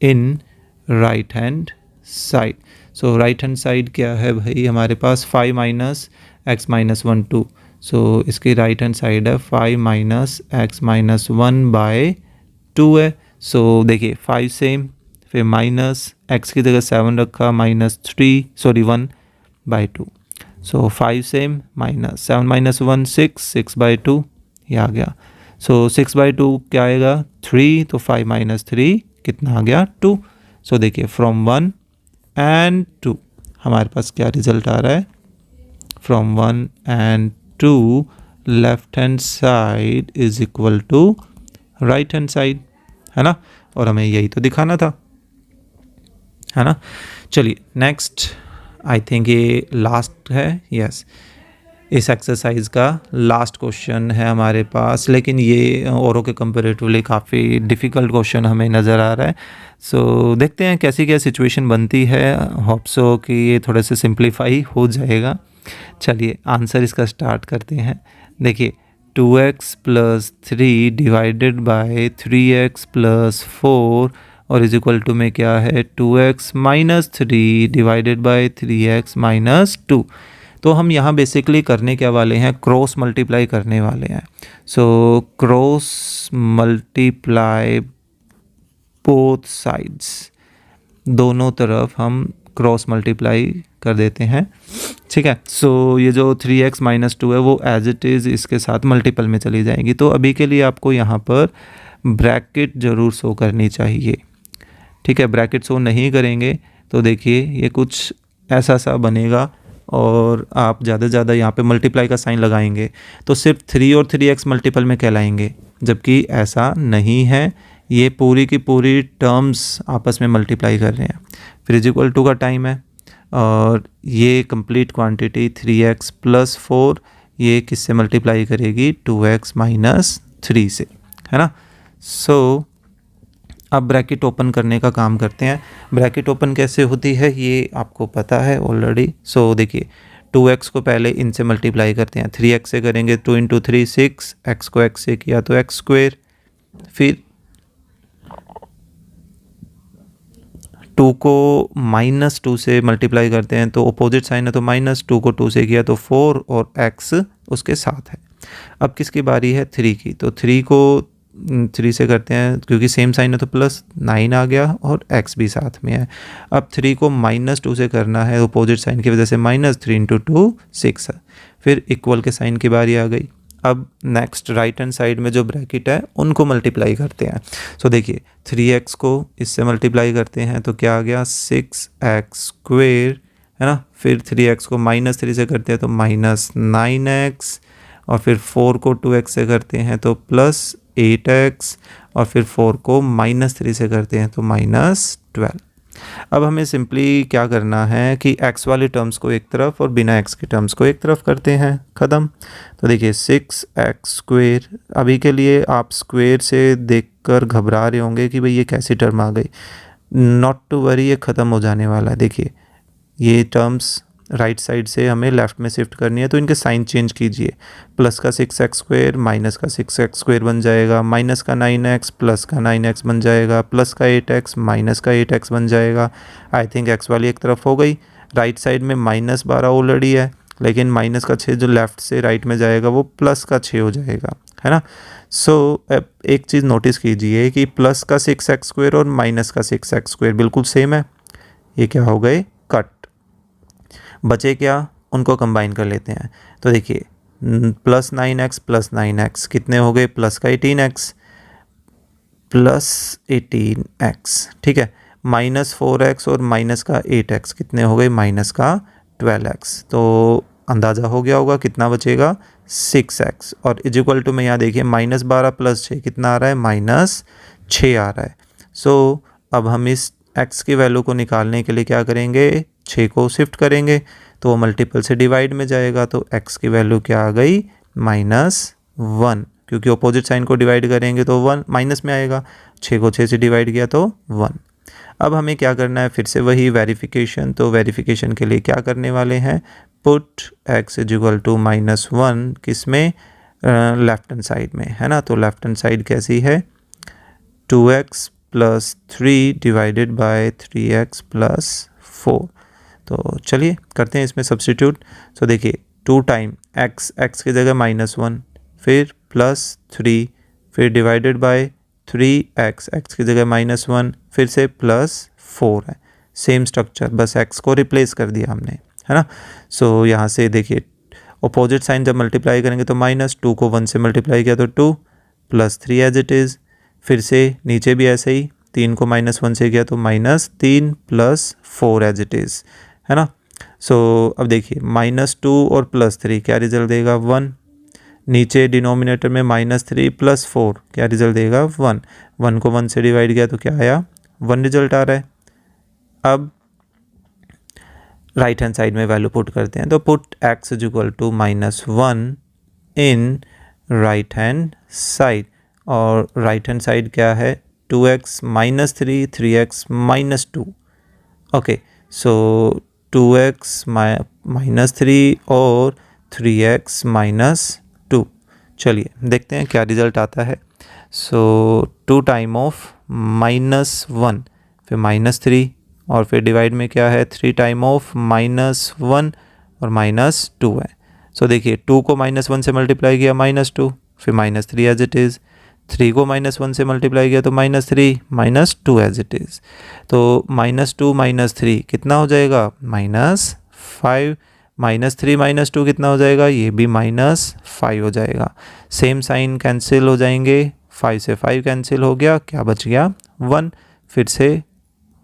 इन राइट हैंड साइड। सो राइट हैंड साइड क्या है भाई, हमारे पास 5 - x - 1 2। सो इसकी राइट हैंड साइड है 5 - x - 1/2 है। सो देखिए 5 सेम, फिर माइनस x की जगह 7 रखा, -3 सॉरी 1/2। सो 5 सेम, माइनस 7 माइनस 1 6, 6/2 ये आ गया। सो 6/2 क्या आएगा 3, तो 5 माइनस 3 कितना आ गया 2। सो देखिए फ्रॉम 1 एंड 2 हमारे पास क्या रिजल्ट आ रहा है, from 1 and 2 left hand side is equal to right hand side, है ना, और हमें यही तो दिखाना था, है ना। चलिए नेक्स्ट, आई थिंक ये लास्ट है, यस इस एक्सरसाइज का लास्ट क्वेश्चन है हमारे पास, लेकिन ये औरों के कंपेरेटिवली काफ़ी डिफ़िकल्ट क्वेश्चन हमें नज़र आ रहा है। सो देखते हैं कैसी क्या सिचुएशन बनती है, होप सो कि ये थोड़े से सिंप्लीफाई हो जाएगा। चलिए आंसर इसका स्टार्ट करते हैं। देखिए 2x + 3 डिवाइडेड बाय 3x + 4 और इज इक्वल टू में क्या है 2x - 3 डिवाइडेड बाय 3x - 2। तो हम यहाँ बेसिकली करने क्या वाले हैं, क्रॉस मल्टीप्लाई करने वाले हैं। So cross multiply both sides, दोनों तरफ हम क्रॉस मल्टीप्लाई कर देते हैं, ठीक है। सो ये जो 3x - 2 है वो एज इट इज़ इसके साथ मल्टीपल में चली जाएंगी। तो अभी के लिए आपको यहाँ पर ब्रैकेट ज़रूर शो करनी चाहिए, ठीक है। ब्रैकेट शो नहीं करेंगे तो देखिए ये कुछ ऐसा सा बनेगा और आप ज़्यादा से ज़्यादा यहाँ पे मल्टीप्लाई का साइन लगाएंगे तो सिर्फ 3 और 3x मल्टीपल में कहलाएंगे, जबकि ऐसा नहीं है, ये पूरी की पूरी टर्म्स आपस में मल्टीप्लाई कर रहे हैं। फिर इज इक्वल टू का टाइम है और ये कंप्लीट क्वांटिटी 3x + 4 ये किससे मल्टीप्लाई करेगी 2x - 3 से, है ना। सो अब ब्रैकेट ओपन करने का काम करते हैं। ब्रैकेट ओपन कैसे होती है ये आपको पता है ऑलरेडी। सो देखिए 2x को पहले इनसे मल्टीप्लाई करते हैं, 3x से करेंगे 2 × 3 6, x को x से किया तो x², फिर 2 को -2 से मल्टीप्लाई करते हैं तो अपोजिट साइन है तो -2 को 2 से किया तो 4 और x उसके साथ है। अब किसकी बारी है 3 की, तो 3 को 3 से करते हैं क्योंकि सेम साइन है तो +9 आ गया और x भी साथ में है। अब 3 को -2 से करना है अपोजिट साइन की वजह से -3 × 2 6 है। फिर इक्वल के साइन की बारी आ गई। अब नेक्स्ट राइट हैंड साइड में जो ब्रैकेट है उनको मल्टीप्लाई करते हैं। सो देखिए 3x को इससे मल्टीप्लाई करते हैं तो क्या आ गया 6x², है ना। फिर 3x को -3 से करते हैं तो -9x और फिर 4 को 2x से करते हैं तो +8x और फिर 4 को -3 से करते हैं तो -12। अब हमें सिंपली क्या करना है कि x वाले टर्म्स को एक तरफ और बिना x के टर्म्स को एक तरफ करते हैं, ख़त्म। तो देखिए 6x², अभी के लिए आप स्क्वेयर से देखकर घबरा रहे होंगे कि भाई ये कैसी टर्म आ गई, नॉट टू वरी, ये ख़त्म हो जाने वाला है। देखिए ये टर्म्स राइट साइड से हमें लेफ़्ट में शिफ्ट करनी है तो इनके साइन चेंज कीजिए, प्लस का 6x² माइनस का 6x² बन जाएगा, माइनस का 9x प्लस का 9x बन जाएगा, प्लस का 8x माइनस का 8x बन जाएगा। आई थिंक x वाली एक तरफ हो गई। राइट साइड में -12 ऑलरेडी है, लेकिन माइनस का 6 जो लेफ़्ट से राइट में जाएगा वो प्लस का 6 हो जाएगा, है ना। सो एक चीज़ नोटिस कीजिए कि प्लस का 6x² और माइनस का 6x² बिल्कुल सेम है, ये क्या हो गए कट। बचे क्या, उनको कंबाइन कर लेते हैं। तो देखिए +9x + 9x कितने हो गए, प्लस का 18x + 18x, ठीक है। -4x और माइनस का 8x कितने हो गए, माइनस का 12x। तो अंदाज़ा हो गया होगा कितना बचेगा 6x और इज इक्वल टू में यहाँ देखिए -12 + 6 कितना आ रहा है, -6 आ रहा है। सो अब हम इस x की वैल्यू को निकालने के लिए क्या करेंगे, 6 को शिफ्ट करेंगे तो वो मल्टीपल से डिवाइड में जाएगा तो x की वैल्यू क्या आ गई -1, क्योंकि अपोजिट साइन को डिवाइड करेंगे तो 1 माइनस में आएगा, 6 को 6 से डिवाइड किया तो 1। अब हमें क्या करना है, फिर से वही वेरिफिकेशन। तो वेरिफिकेशन के लिए क्या करने वाले हैं, पुट x = -1 किस में, लेफ्ट हैंड साइड में, है ना। तो लेफ्ट हैंड साइड कैसी है 2x + 3 डिवाइडेड बाय 3x + 4। तो चलिए करते हैं इसमें सब्स्टिट्यूट। तो देखिए 2 टाइम x की जगह -1, फिर +3, फिर डिवाइडेड बाय 3x की जगह -1, फिर से +4 है। सेम स्ट्रक्चर, बस x को रिप्लेस कर दिया हमने, है ना। सो यहाँ से देखिए अपोजिट साइन जब मल्टीप्लाई करेंगे तो माइनस, 2 को 1 से मल्टीप्लाई किया तो 2 प्लस 3 एज इट इज़। फिर से नीचे भी ऐसे ही 3 को -1 से किया तो -3 प्लस 4 एज इट इज़, है ना। सो अब देखिए -2 और +3 क्या रिजल्ट देगा 1। नीचे डिनोमिनेटर में -3 प्लस 4 क्या रिजल्ट देगा 1। 1 को 1 से डिवाइड किया तो क्या आया 1 रिजल्ट आ रहा है। अब राइट हैंड साइड में वैल्यू पुट करते हैं तो put x is equal to -1 in right hand side, और राइट हैंड साइड क्या है 2x -3 3x -2। ओके, सो 2x -3 और 3x -2। चलिए देखते हैं क्या रिजल्ट आता है। सो 2 टाइम ऑफ -1 फिर -3 और फिर डिवाइड में क्या है 3 टाइम ऑफ -1 और -2 है। सो देखिए 2 को -1 से मल्टीप्लाई किया -2 फिर -3 एज इट इज़। 3 को -1 से मल्टीप्लाई किया तो -3 -2 एज इट इज़। तो -2 -3 कितना हो जाएगा -5। -3 -2 कितना हो जाएगा, ये भी -5 हो जाएगा। सेम साइन कैंसिल हो जाएंगे, 5 से 5 कैंसिल हो गया, क्या बच गया 1। फिर से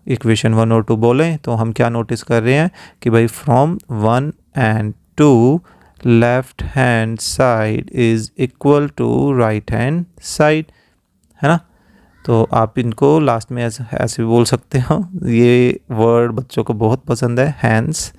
इक्वेशन 1 और 2 बोलें तो हम क्या नोटिस कर रहे हैं कि भाई from 1 and 2 left hand side is equal to right hand side, है ना। तो आप इनको लास्ट में ऐसे भी बोल सकते हो, ये वर्ड बच्चों को बहुत पसंद है, हैंस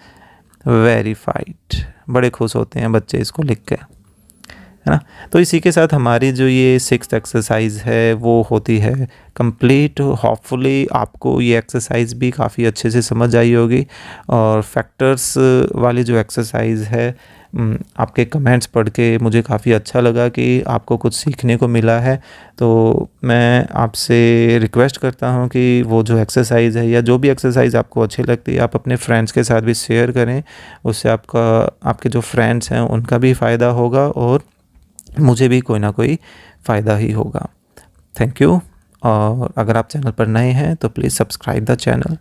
वेरीफाइड, बड़े खुश होते हैं बच्चे इसको लिख के, है ना। तो इसी के साथ हमारी जो ये 6th एक्सरसाइज है वो होती है कंप्लीट। होपफुली आपको ये एक्सरसाइज भी काफ़ी अच्छे से समझ आई होगी, और फैक्टर्स वाली जो एक्सरसाइज है आपके कमेंट्स पढ़ के मुझे काफ़ी अच्छा लगा कि आपको कुछ सीखने को मिला है। तो मैं आपसे रिक्वेस्ट करता हूँ कि वो जो एक्सरसाइज है या जो भी एक्सरसाइज आपको अच्छी लगती है आप अपने फ्रेंड्स के साथ भी शेयर करें, उससे आपके जो फ्रेंड्स हैं उनका भी फ़ायदा होगा और मुझे भी कोई ना कोई फ़ायदा ही होगा। थैंक यू, और अगर आप चैनल पर नए हैं तो प्लीज़ सब्सक्राइब द चैनल।